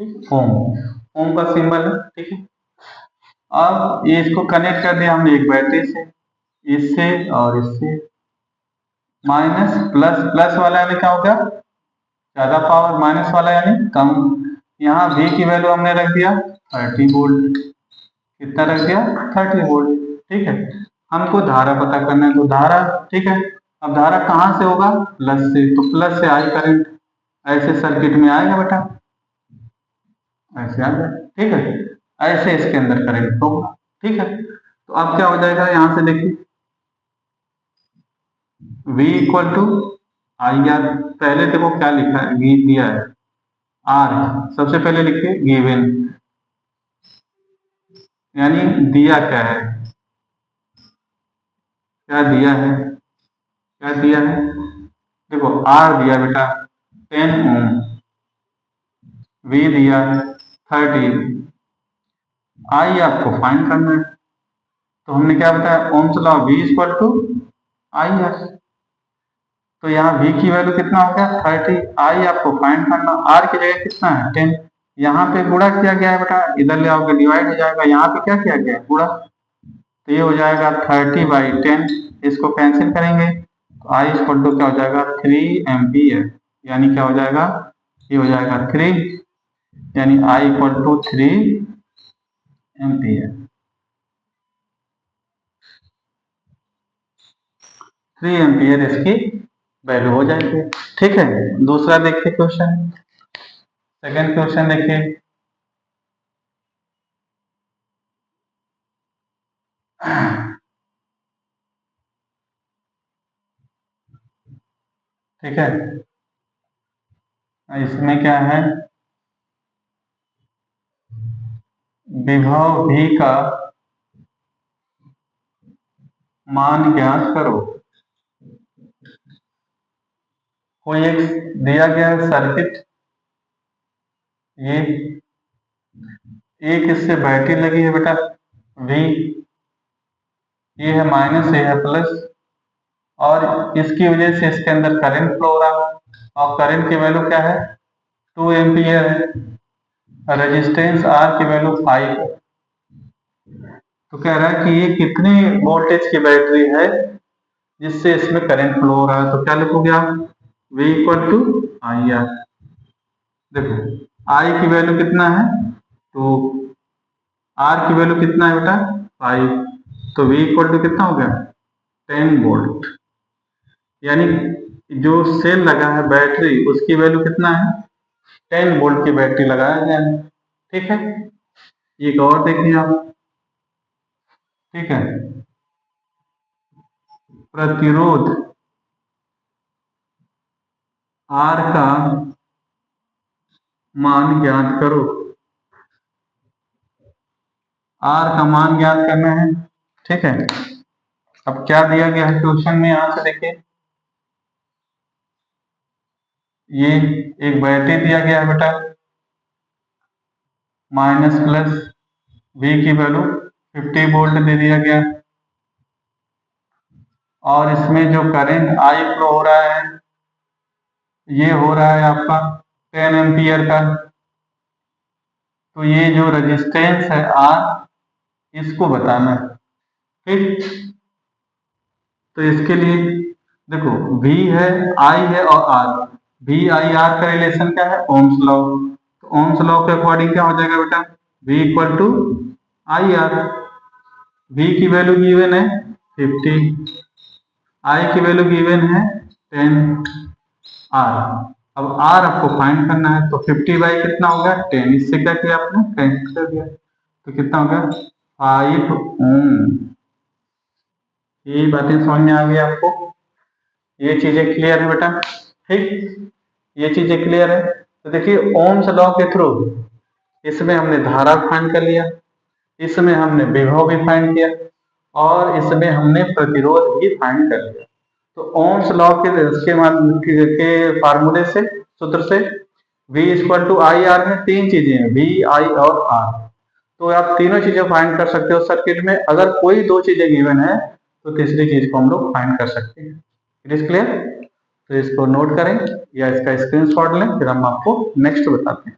ठीक, ओम, ओम का सिंबल है, ठीक है। अब ये इसको कनेक्ट कर दिया हमने एक बैटरी से, इससे और इससे, माइनस प्लस, प्लस वाला यानी क्या हो गया, ज्यादा पावर, माइनस वाला यानी कम। यहाँ V की वैल्यू हमने रख दिया 30 वोल्ट, कितना रख दिया 30 वोल्ट, ठीक है। हमको धारा पता करना है, तो धारा, ठीक है। अब धारा कहाँ से होगा, प्लस से, तो प्लस से आई करंट ऐसे सर्किट में आएगा बेटा, ऐसे आ जाए, ठीक है। ऐसे इसके अंदर करंट होगा, ठीक है। तो अब क्या हो जाएगा, यहां से देखिए V equal to I R, पहले देखो क्या लिखा है, V दिया है, आर सबसे पहले लिखिए गिवन, यानी दिया क्या है, क्या दिया है, क्या दिया है, देखो आर दिया बेटा 10 ओम, वी दिया 30, आई आपको फाइंड करना है। तो हमने क्या बताया, Ohm's law V equal to I R. तो यहाँ V की वैल्यू कितना हो गया 30, आई आपको फाइंड करना, आर की जगह कितना है 10, यहाँ पे गुणा किया गया है बेटा, इधर ले आओगे डिवाइड हो जाएगा, यहाँ पे क्या किया गया है गुणा, तो ये हो जाएगा 30/10, इसको कैंसिल करेंगे, तो आई इक्वल टू क्या हो जाएगा 3 एम्पियर, यानी क्या हो जाएगा, ये हो जाएगा 3, यानी आई इक्वल टू 3 एम्पियर, 3 एम्पियर इसकी वैल्यू हो जाएगी, ठीक है। दूसरा देखिए क्वेश्चन, सेकंड क्वेश्चन देखिए, ठीक है। इसमें क्या है, विभव V का मान ज्ञात करो। कोई एक दिया गया है सर्किट, ये एक इससे बैटरी लगी है बेटा V, ये है माइनस, ये है प्लस, और इसकी वजह से इसके अंदर करंट फ्लो हो रहा है, और करंट की वैल्यू क्या है 2 एम्पियर है, रेजिस्टेंस R की वैल्यू 5 है। तो कह रहा है कि ये कितने वोल्टेज की बैटरी है जिससे इसमें करंट फ्लो हो रहा है, तो क्या लिखोगे आप, V equal to I R. देखो I की वैल्यू कितना है 2, R की वैल्यू कितना है बेटा 5, तो V इक्वल टू कितना हो गया 10 वोल्ट, यानी जो सेल लगा है बैटरी उसकी वैल्यू कितना है 10 वोल्ट की बैटरी लगाया गया है, ठीक है। एक और देखिए आप, ठीक है, प्रतिरोध R का मान ज्ञात करो, R का मान ज्ञात करना है, ठीक है। अब क्या दिया गया है क्वेश्चन में, यहां से देखिए, ये एक बैटरी दिया गया है बेटा, माइनस प्लस, V की वैल्यू 50 वोल्ट दे दिया गया, और इसमें जो करंट I फ्लो हो रहा है ये हो रहा है आपका 10 एम्पियर का। तो ये जो रेजिस्टेंस है R, इसको बताना है। ठीक, तो इसके लिए देखो V है, I है और R। V I R का रिलेशन क्या है? Ohm's law. तो ओम्स लॉ के अकॉर्डिंग क्या हो जाएगा बेटा? V equal to I R. V की वैल्यू गिवन है 50, I की वैल्यू गिवन है 10, R। अब R आपको फाइंड करना है, तो 50 बाई कितना हो गया? 10। इससे क्या किया आपने? कैंसिल कर दिया, तो कितना हो गया? 5 ओम। यही बातें समझ में आ गई आपको? ये चीजें क्लियर है बेटा? ठीक, ये चीजें क्लियर है। तो देखिए ओम्स लॉ के थ्रू इसमें हमने धारा फाइंड कर लिया, इसमें हमने विभव भी फाइंड किया, और इसमें हमने प्रतिरोध भी फाइंड कर लिया। तो ओम्स लॉ के फार्मूले से, सूत्र से V equal to I R में तीन चीजें हैं, V I और R। तो आप तीनों चीजें फाइंड कर सकते हो सर्किट में। अगर कोई दो चीजें गिवन है तो तीसरी चीज को हम लोग फाइंड कर सकते हैं। It is clear? तो इसको नोट करें या इसका स्क्रीनशॉट लें, फिर हम आपको नेक्स्ट बताते हैं।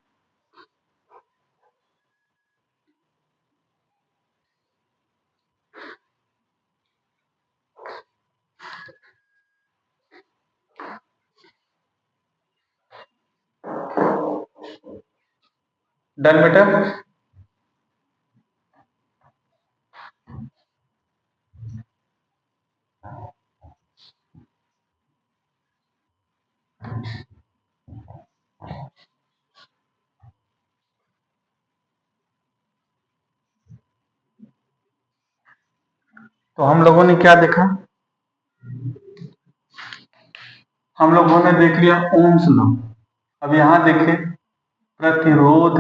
डन बेटा? तो हम लोगों ने क्या देखा? हम लोगों ने देख लिया ओम्स लॉ। अब यहां देखें प्रतिरोध,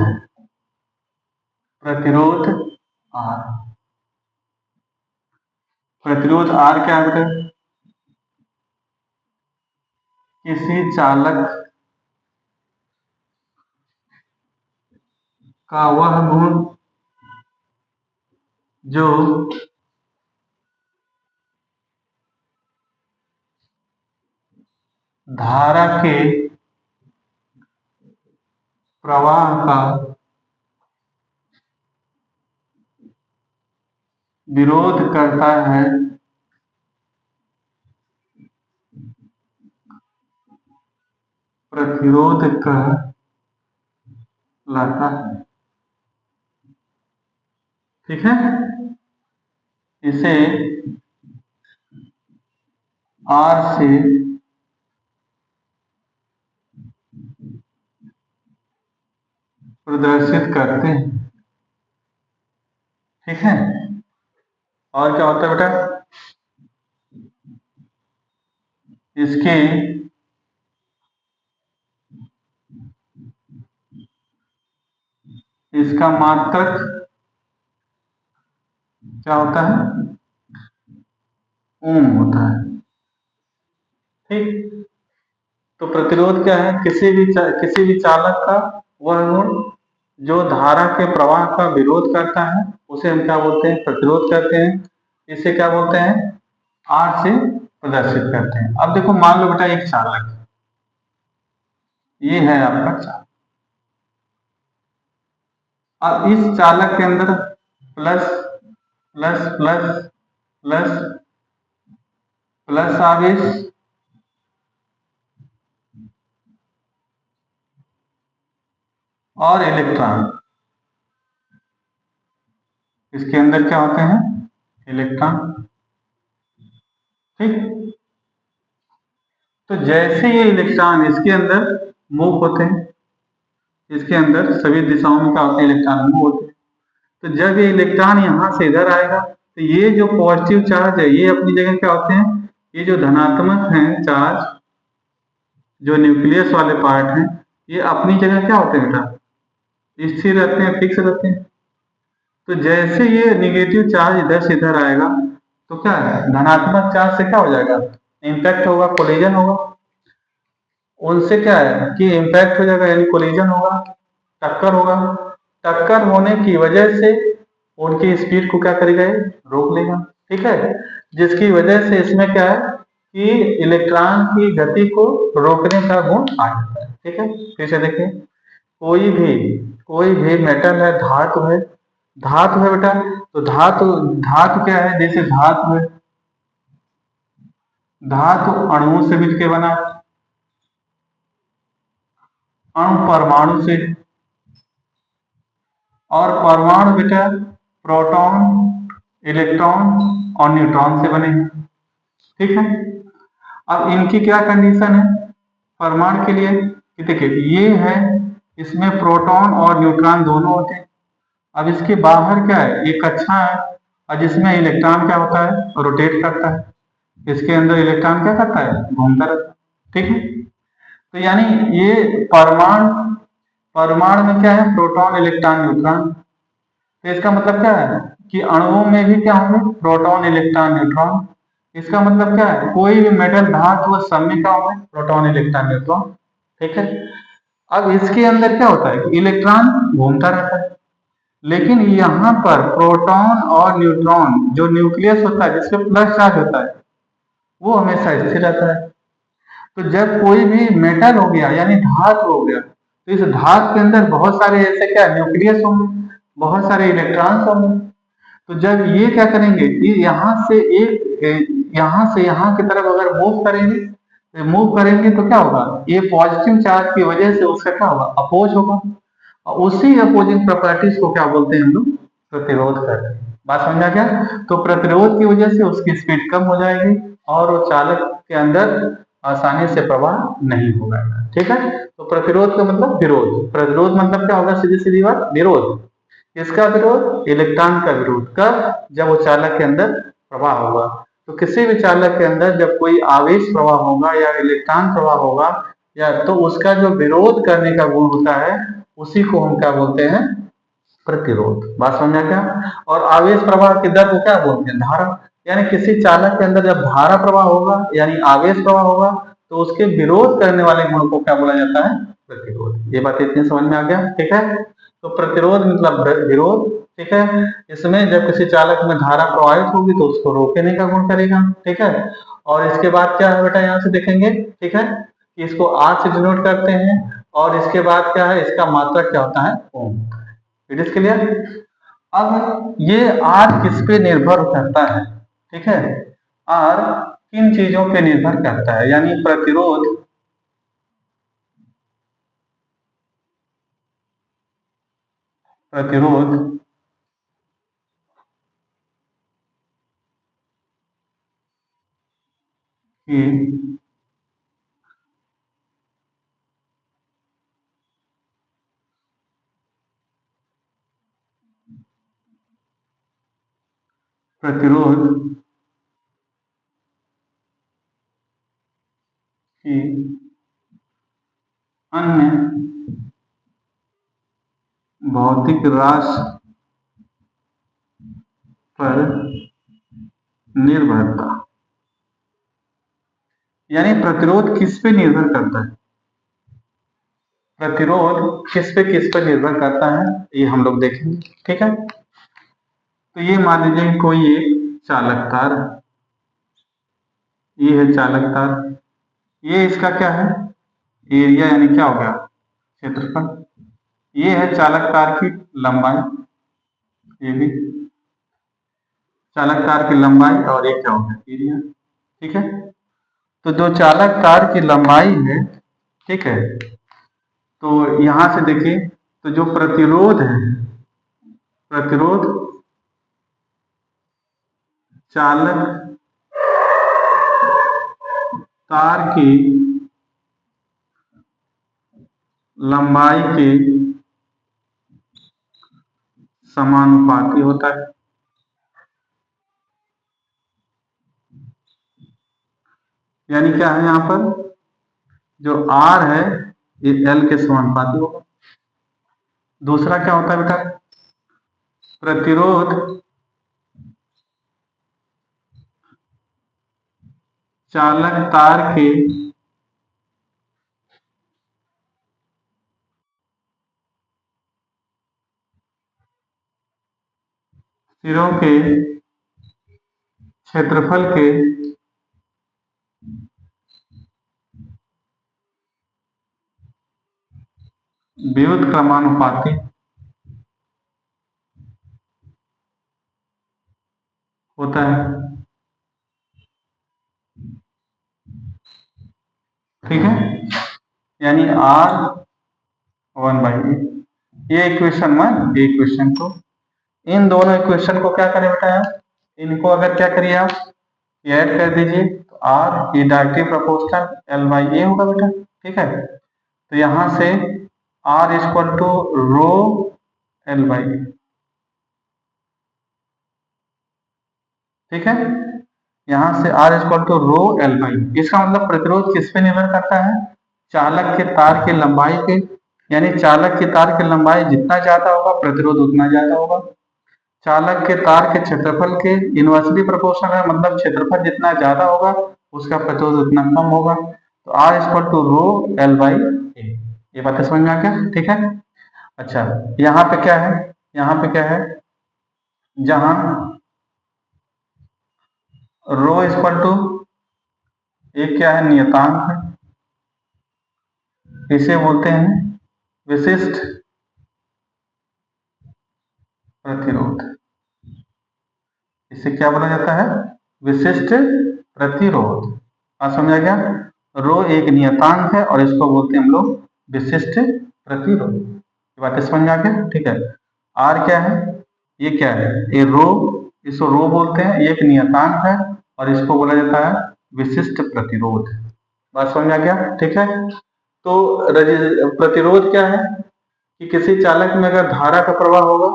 प्रतिरोध R। प्रतिरोध R क्या होता है? किसी चालक का वह गुण जो धारा के प्रवाह का विरोध करता है, प्रतिरोध कहलाता है। ठीक है, इसे R से प्रदर्शित करते हैं। ठीक है, और क्या होता है बेटा? इसके इसका मात्रक क्या होता है? ओम होता है। ठीक, तो प्रतिरोध क्या है? किसी भी चालक का वह गुण जो धारा के प्रवाह का विरोध करता है, उसे हम क्या बोलते हैं? प्रतिरोध करते हैं। इसे क्या बोलते हैं? R से प्रदर्शित करते हैं। अब देखो मान लो बेटा एक चालक, ये है आपका चालक। अब इस चालक के अंदर plus plus plus plus plus आवेश और इलेक्ट्रॉन, इसके अंदर क्या होते हैं? इलेक्ट्रॉन। ठीक, तो जैसे ये इलेक्ट्रॉन इसके अंदर मूव होते हैं, इसके अंदर सभी दिशाओं में क्या होते हैं? इलेक्ट्रॉन मूव होते हैं। तो जब ये इलेक्ट्रॉन यहाँ से इधर आएगा, तो ये जो पॉजिटिव चार्ज है ये अपनी जगह क्या होते हैं? ये जो धनात्मक हैं चार्ज, जो न्यूक्लियस वाले पार्ट हैं, ये अपनी जगह क्या होते हैं बेटा? स्थिर रहते हैं, फिक्स रहते हैं। तो जैसे ये निगेटिव चार्ज इधर से इधर आएगा, तो क्या है? धनात्मक चार्ज से क्या हो जाएगा? इम्पैक्ट होगा, कोलिजन होगा। उनसे क्या है कि इम्पैक्ट हो जाएगा, यानी कोलिजन होगा, टक्कर होगा। टक्कर होने की वजह से उनकी स्पीड को क्या करेगा? रोक लेगा। ठीक है, जिसकी वजह से इसमें क्या है कि इलेक्ट्रॉन की गति को रोकने का गुण आ जाता है। ठीक है, फिर से देखिए, कोई भी मेटल है, धातु है बेटा, तो धातु धातु क्या है, जैसे धातु है, धातु अणुओं से मिलकर बना है, अणु परमाणु से, और परमाणु बेटा प्रोटॉन, इलेक्ट्रॉन और न्यूट्रॉन से बने हैं। ठीक है, अब इनकी क्या कंडीशन है परमाणु के लिए, देखिए ये है, इसमें प्रोटॉन और न्यूट्रॉन दोनों होते हैं। अब इसके बाहर क्या है, एक कक्षा है, और जिसमें इलेक्ट्रॉन क्या होता है, रोटेट करता है, इसके अंदर इलेक्ट्रॉन क्या करता है, घूमता रहता है। ठीक है, तो यानी ये परमाणु परमाणु में क्या है, प्रोटॉन इलेक्ट्रॉन न्यूट्रॉन। तो इसका मतलब क्या है कि अणुओं में भी क्या होंगे, प्रोटॉन इलेक्ट्रॉन न्यूट्रॉन। इसका मतलब क्या है, कोई भी मेटल धातु सब में क्या होंगे, प्रोटॉन इलेक्ट्रॉन न्यूट्रॉन। ठीक है, अब इसके अंदर क्या होता है कि इलेक्ट्रॉन घूमता रहता है, लेकिन यहाँ पर प्रोटॉन और न्यूट्रॉन, जो न्यूक्लियस होता है जिसपे प्लस चार्ज होता है, वो हमेशा स्थिर रहता है। तो जब कोई भी मेटल हो गया यानी धातु हो गया, तो इस धातु के अंदर बहुत सारे ऐसे क्या न्यूक्लियस होंगे, बहुत सारे इलेक्ट्रॉन्स होंगे। तो जब ये क्या करेंगे, ये यहाँ से यहाँ की तरफ अगर मूव करेंगे तो क्या होगा, ये पॉजिटिव चार्ज की वजह से उसका क्या होगा, अपोज होगा, और उसी अपोजिंग प्रॉपर्टीज को क्या बोलते हैं हम लोग, प्रतिरोध करते हैं। बात समझा क्या, तो प्रतिरोध की वजह से उसकी स्पीड कम हो जाएगी और वो चालक के अंदर आसानी से प्रवाह नहीं होगा। ठीक है, तो प्रतिरोध का मतलब विरोध, प्रतिरोध मतलब क्या होगा, सीधी सीधी बात, विरोध। किसका विरोध, इलेक्ट्रॉन का विरोध। कब, जब वो चालक के अंदर प्रवाह होगा। तो किसी भी चालक के अंदर जब कोई आवेश प्रवाह होगा या इलेक्ट्रॉन प्रवाह होगा, या तो उसका जो विरोध करने का गुण होता है, उसी को हम क्या बोलते हैं, प्रतिरोध। बात समझा क्या, और आवेश प्रवाह की दर को क्या बोलते हैं, धारा। यानी किसी चालक के अंदर जब धारा प्रवाह होगा यानी आवेश प्रवाह होगा, तो उसके विरोध करने वाले गुण को क्या बोला जाता है, प्रतिरोध। ये बात इतनी समझ में आ गया। ठीक है, तो प्रतिरोध मतलब विरोध। ठीक है, इसमें जब किसी चालक में धारा प्रवाहित होगी तो उसको रोकने का गुण करेगा। ठीक है, और इसके बाद क्या है बेटा, यहाँ से देखेंगे। ठीक है, कि इसको आर से डिनोट करते हैं, और इसके बाद क्या है, इसका मात्रक क्या होता है, ओम। It is clear. अब ये आर किस पे निर्भर करता है, ठीक है, आर किन चीजों पे निर्भर करता है, यानी प्रतिरोध प्रतिरोध की प्रतिरोध की अन्य भौतिक राशि पर निर्भरता, यानी प्रतिरोध किस पे निर्भर करता है, प्रतिरोध किस पे निर्भर करता है, ये हम लोग देखेंगे। ठीक है, तो ये मान लीजिए कोई एक चालक तार है, ये है चालक तार, ये इसका क्या है, एरिया, यानी क्या हो गया, क्षेत्रफल। ये है चालक तार की लंबाई, ये भी चालक तार की लंबाई, और एक क्या हो गया, एरिया। ठीक है, तो जो चालक तार की लंबाई है, ठीक है, तो यहां से देखिए, तो जो प्रतिरोध है, प्रतिरोध चालक तार की लंबाई के समानुपाती होता है। यानी क्या है, यहाँ पर जो R है ये L के समानुपाती होगा। दूसरा क्या होता है बेटा, प्रतिरोध चालक तार के सिरों के क्षेत्रफल के व्युत्क्रमानुपाती होता है। ठीक है, यानी R1/A, ये इक्वेशन 1, ये इक्वेशन 2। इन दोनों इक्वेशन को क्या करें बेटा यार, इनको अगर क्या करिए आप ऐड कर दीजिए तो R ये डायरेक्टली प्रोपोर्शनल L/A होगा बेटा। ठीक है, तो यहां से R equal to rho L/A। ठीक है, यहां से R equal to rho L/A। इसका मतलब प्रतिरोध किस पे निर्भर करता है, चालक के तार की लंबाई पे, यानी चालक की तार की लंबाई जितना ज्यादा होगा प्रतिरोध उतना ज्यादा होगा। चालक के तार के क्षेत्रफल के इनवर्सली प्रोपोर्शनल है, मतलब क्षेत्रफल जितना ज्यादा होगा उसका प्रतिरोध उतना कम होगा। तो R equal to rho L/A। ये बातें समझ में आ गया। ठीक है, अच्छा यहाँ पे क्या है, यहाँ पे क्या है, जहां रो इक्वल टू एक क्या है, नियतांक है, इसे बोलते हैं विशिष्ट प्रतिरोध। इसे क्या बोला जाता है, विशिष्ट प्रतिरोध। आप समझ आ गया, रो एक नियतांक है और इसको बोलते हैं हम लोग विशिष्ट प्रतिरोध। ये बातें समझ में आ गया। ठीक है, आर क्या है, ये क्या है, ये रो, इसको रो बोलते हैं, ये एक नियतांक है और इसको बोला जाता है विशिष्ट प्रतिरोध। बात समझ में आ गया। ठीक है, तो प्रतिरोध क्या है कि किसी चालक में अगर धारा का प्रवाह होगा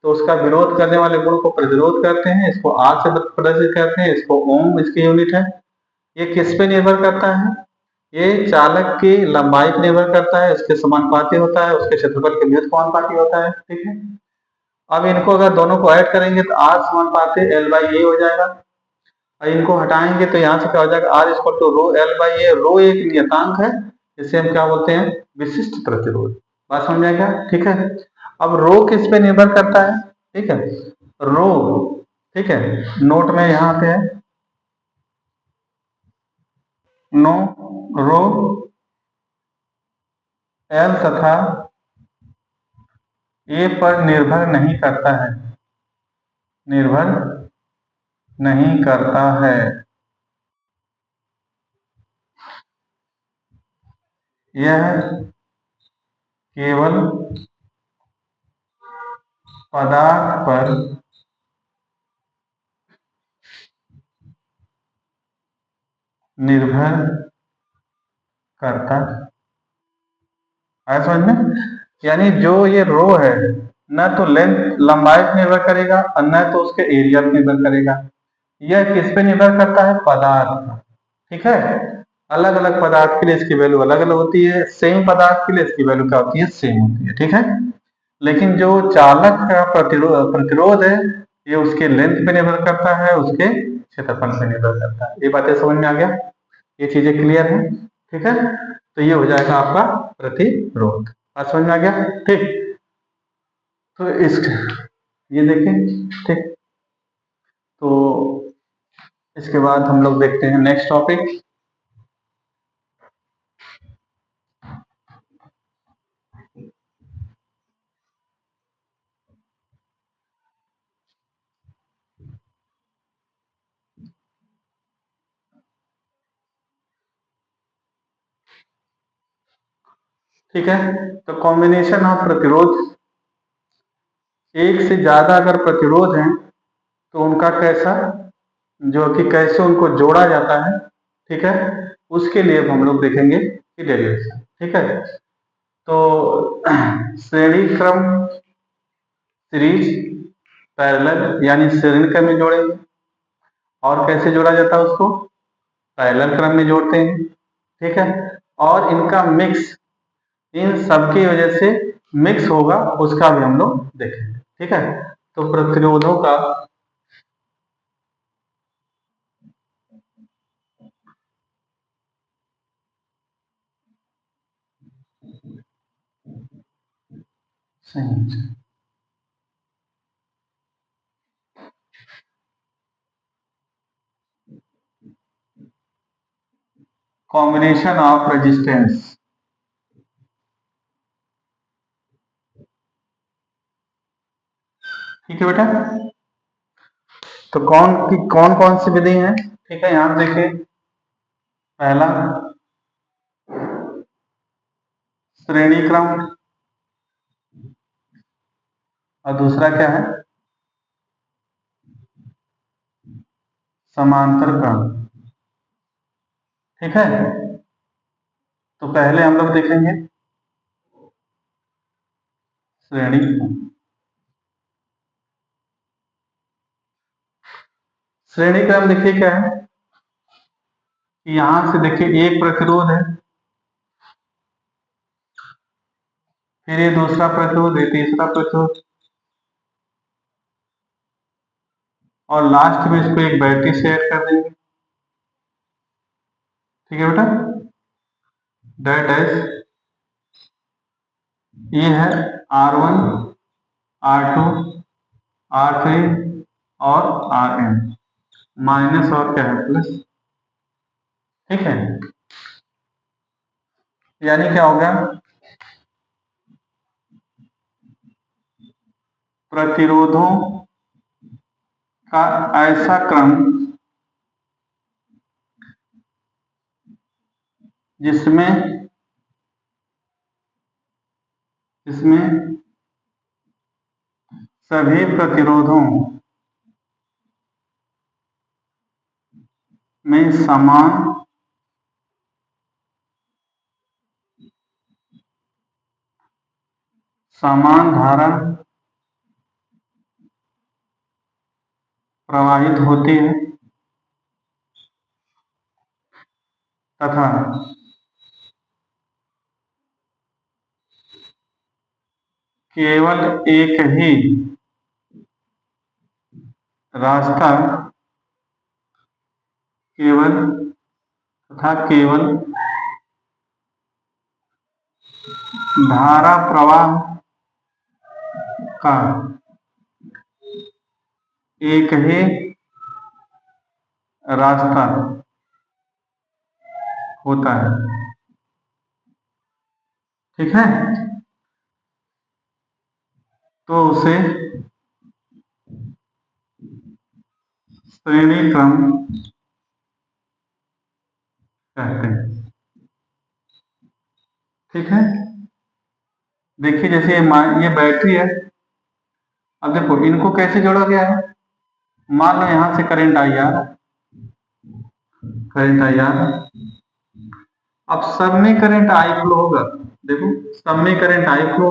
तो उसका विरोध करने वाले गुण को प्रतिरोध करते हैं, इसको आर से प्रदर्शित करते हैं, इसको ओम इसकी यूनिट है। ये किस पे निर्भर करता है, ये चालक की लंबाई पर निर्भर करता है, उसके समानुपाती होता है, उसके क्षेत्रफल के व्युत्क्रमानुपाती होता है। ठीक है, अब इनको अगर दोनों को ऐड करेंगे तो आर समानुपाती L/A हो जाएगा, और इनको हटाएंगे तो यहाँ से क्या हो जाएगा, R equal to rho L/A। Rho एक नियतांक है, इसे हम क्या बोलते हैं, विशिष्ट प्रतिरोध। बात समझ आएगा। ठीक है, अब रो किस पे निर्भर करता है, ठीक है, रो, ठीक है, नोट में यहाँ पे है नो, रो एल तथा ए पर निर्भर नहीं करता है, निर्भर नहीं करता है। यह केवल पदार्थ पर निर्भर करता है। समझ में, यानी जो ये रो है न तो लेंथ लंबाई पर निर्भर करेगा और न तो उसके एरिया पर निर्भर करेगा, यह किस पे निर्भर करता है, पदार्थ। ठीक है, अलग अलग पदार्थ के लिए इसकी वैल्यू अलग अलग होती है, सेम पदार्थ के लिए इसकी वैल्यू क्या होती है, सेम होती है। ठीक है, लेकिन जो चालक का प्रतिरोध है ये उसके लेंथ पे निर्भर करता है, उसके क्षेत्रफल पे निर्भर करता है। ये बातें समझ में आ गया, ये चीजें क्लियर है। ठीक है, तो ये हो जाएगा आपका प्रतिरोध। बात समझ में आ गया। ठीक, तो इस ये देखें। ठीक, तो इसके बाद हम लोग देखते हैं नेक्स्ट टॉपिक। ठीक है, तो कॉम्बिनेशन ऑफ प्रतिरोध, एक से ज्यादा अगर प्रतिरोध है तो उनका कैसा, जो कि कैसे उनको जोड़ा जाता है, ठीक है, उसके लिए हम लोग देखेंगे कि डेरिवेशन। ठीक है, तो श्रेणी क्रम, सीरीज, पैरेलल, यानी श्रेणी क्रम में जोड़ेंगे, और कैसे जोड़ा जाता है उसको, पैरेलल क्रम में जोड़ते हैं। ठीक है, और इनका मिक्स, इन सबकी वजह से मिक्स होगा, उसका भी हम लोग देखेंगे। ठीक है, तो प्रतिरोधों का कॉम्बिनेशन ऑफ रेजिस्टेंस, ठीक है बेटा। तो कौन कौन सी विधि है, ठीक है, यहां देखिए। पहला श्रेणी क्रम, और दूसरा क्या है, समांतर क्रम। ठीक है, तो पहले हम लोग देखेंगे श्रेणी क्रम। श्रेणी क्रम देखिए क्या है कि यहां से देखिए एक प्रतिरोध है, फिर ये दूसरा प्रतिरोध है, तीसरा प्रतिरोध, और लास्ट में इसको एक बैटरी से ऐड कर देंगे। ठीक है बेटा, डेट एज ये है R1, R2, R3 और Rn, माइनस और क्या है, प्लस। ठीक है, यानी क्या हो गया, प्रतिरोधों का ऐसा क्रम जिसमें जिसमें सभी प्रतिरोधों में समान धारा प्रवाहित होती है तथा केवल एक ही रास्ता केवल धारा प्रवाह का एक ही रास्ता होता है। ठीक है, तो उसे श्रेणी क्रम कहते हैं। ठीक है, देखिए जैसे ये बैटरी है, अब देखो इनको कैसे जोड़ा गया है, मान लो यहां से करंट आई आ रहा है, अब सब में करंट आई फ्लो होगा, देखो सब में करंट आई फ्लो,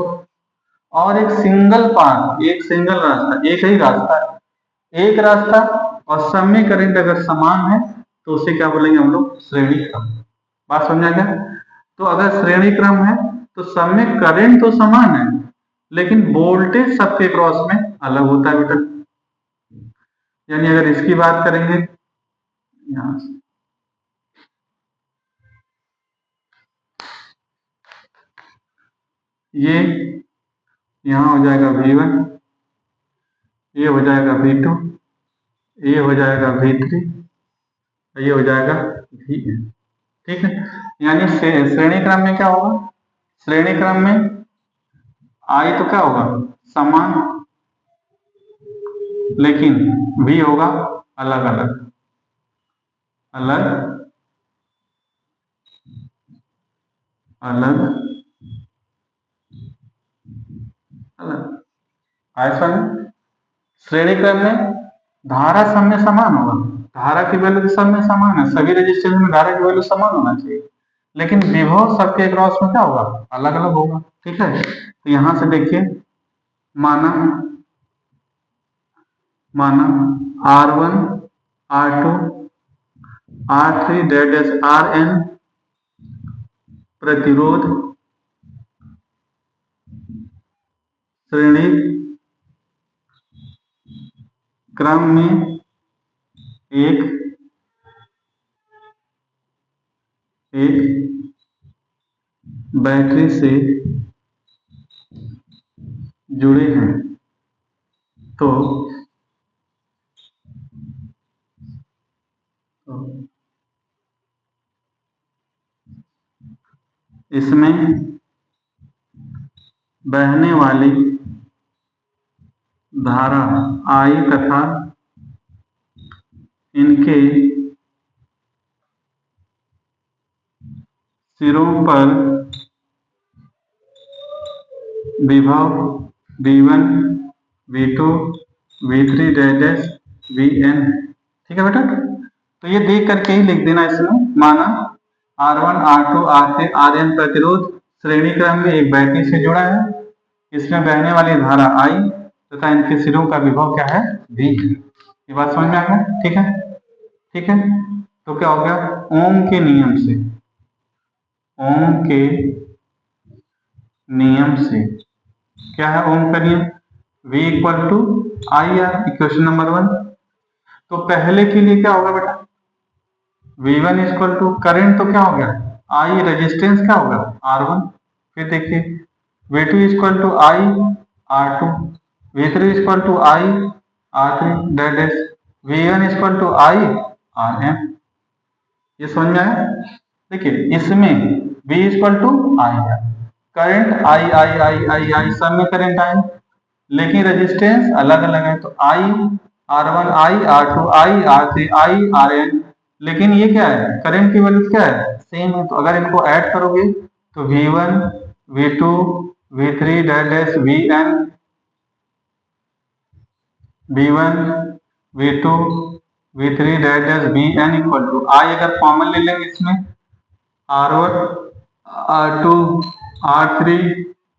और एक सिंगल रास्ता, एक ही रास्ता है, एक रास्ता, और सब में करंट अगर समान है तो उसे क्या बोलेंगे हम लोग, श्रेणी क्रम। बात समझा क्या, तो अगर श्रेणी क्रम है तो सब में करंट तो समान है लेकिन वोल्टेज सबके क्रॉस में अलग होता है बेटा। यानी अगर इसकी बात करेंगे यहां से, ये यहां हो जाएगा V1, ये हो जाएगा V2, ये हो जाएगा V3, ये हो जाएगा Vn। ठीक है, यानी श्रेणी क्रम में क्या होगा, श्रेणी क्रम में आई तो क्या होगा, समान, लेकिन V होगा अलग अलग अलग अलग अलग। ऐसा नहीं, श्रेणी क्रम में धारा सब में समान होगा, धारा की वैल्यू तो सब में समान है, सभी रजिस्टेंस में धारा की वैल्यू समान होना चाहिए, लेकिन विभव सबके क्रॉस में क्या होगा, अलग अलग होगा। ठीक है, तो यहां से देखिए, माना माना R1, R2, R3 date is Rn प्रतिरोध श्रेणी क्रम में एक एक बैटरी से जुड़े हैं, तो इसमें बहने वाली धारा I तथा इनके सिरों पर विभव V1 V2 V3 dash Vn, ठीक है बेटा। तो ये देख करके ही लिख देना इसमें, माना R1 R2 R3 Rn प्रतिरोध श्रेणी क्रम में एक बैटरी से जुड़ा है, इसमें बहने वाली धारा I तथा इनके सिरों का विभव क्या है, V। ये बात समझ में आ गया, ठीक है, ठीक है। तो क्या हो गया, ओम के नियम से, ओम के नियम से क्या है ओम का नियम, V equal to I R, equation number 1। तो पहले के लिए क्या होगा बेटा, V1 इक्वल टू करेंट, तो क्या हो गया I, रेजिस्टेंस क्या होगा R1। फिर देखिए V2 equal to I R2, V3 equal to I R3 dash V1 equal to I Rn। ये समझ में आया। देखिए इसमें V इक्वल टू I है, करंट I सब में करंट आए, लेकिन रेजिस्टेंस अलग अलग है। तो I R1 I R2 I R3 I Rn, लेकिन ये क्या है, करंट की वैल्यू क्या है, सेम है। तो अगर इनको ऐड करोगे तो V1 V2 V3 dash Vn, V1 V2 V3 dash Vn equal to I, अगर कॉमन ले लेंगे इसमें R1 R2 R3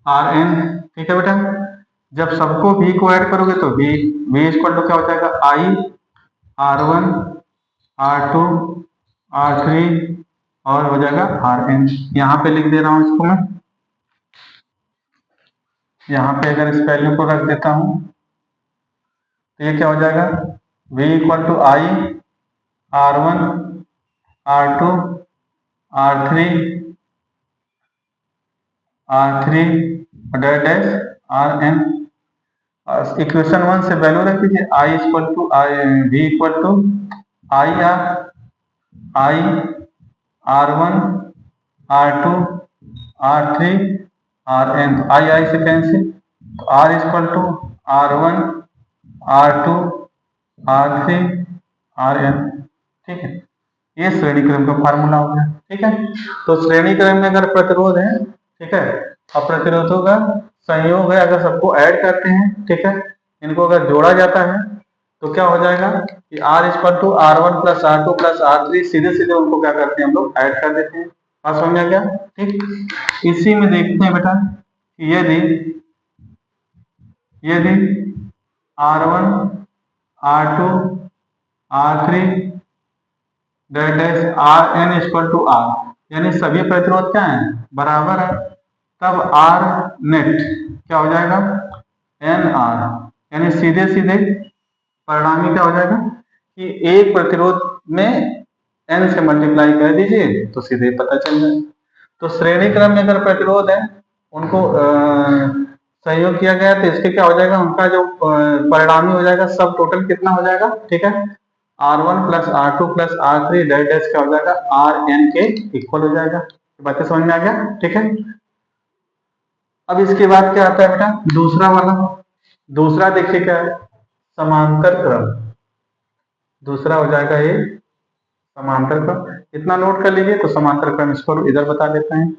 Rn, ठीक है बेटा। जब सबको V को ऐड करोगे तो V इक्वल टू क्या हो जाएगा, I R1 R2 R3 और हो जाएगा Rn। यहाँ पे लिख दे रहा हूं इसको मैं, यहाँ पे अगर इस वैल्यू को रख देता हूं तो ये क्या हो जाएगा, V equal to I R1 R2 R3 dash Rn। Equation 1 से वैल्यू रख दीजिए, I equal to V equal to I R1 R2 R3 Rn। तो I से कैंसिल, तो R equal to R1 R2 R3 Rn, ठीक है। ये श्रेणी क्रम का फार्मूला हो गया, ठीक है। तो श्रेणी क्रम में अगर प्रतिरोध है, ठीक है, और प्रतिरोधों का संयोग है, अगर सबको ऐड करते हैं, ठीक है, इनको अगर जोड़ा जाता है तो क्या हो जाएगा कि R equal to R1 plus R2 plus R3, सीधे सीधे उनको क्या करते हैं हम लोग, ऐड कर देते हैं। बात समझ में आ गया, ठीक। इसी में देखते हैं बेटा कि यदि R1 R2 R3 dash Rn equal to R, यानी सभी प्रतिरोध क्या है, बराबर है, तब R नेट क्या हो जाएगा, NR, यानी सीधे सीधे परिणामी क्या हो जाएगा कि एक प्रतिरोध में N से मल्टीप्लाई कर दीजिए तो सीधे पता चल जाए। तो श्रेणी क्रम में अगर प्रतिरोध है उनको संयोग किया गया तो इसके क्या हो जाएगा, उनका जो परिणामी हो जाएगा, सब टोटल कितना हो जाएगा, ठीक है, R1 plus R2 plus R3 dash क्या हो जाएगा, Rn के इक्वल हो जाएगा। बातें समझ में आ गया, ठीक है। अब इसके बाद क्या आता है बेटा, दूसरा वाला, दूसरा देखिए क्या है, समांतर क्रम। दूसरा हो जाएगा ये समांतर क्रम, इतना नोट कर लीजिए। तो समांतर क्रम इसको इधर बता देते हैं,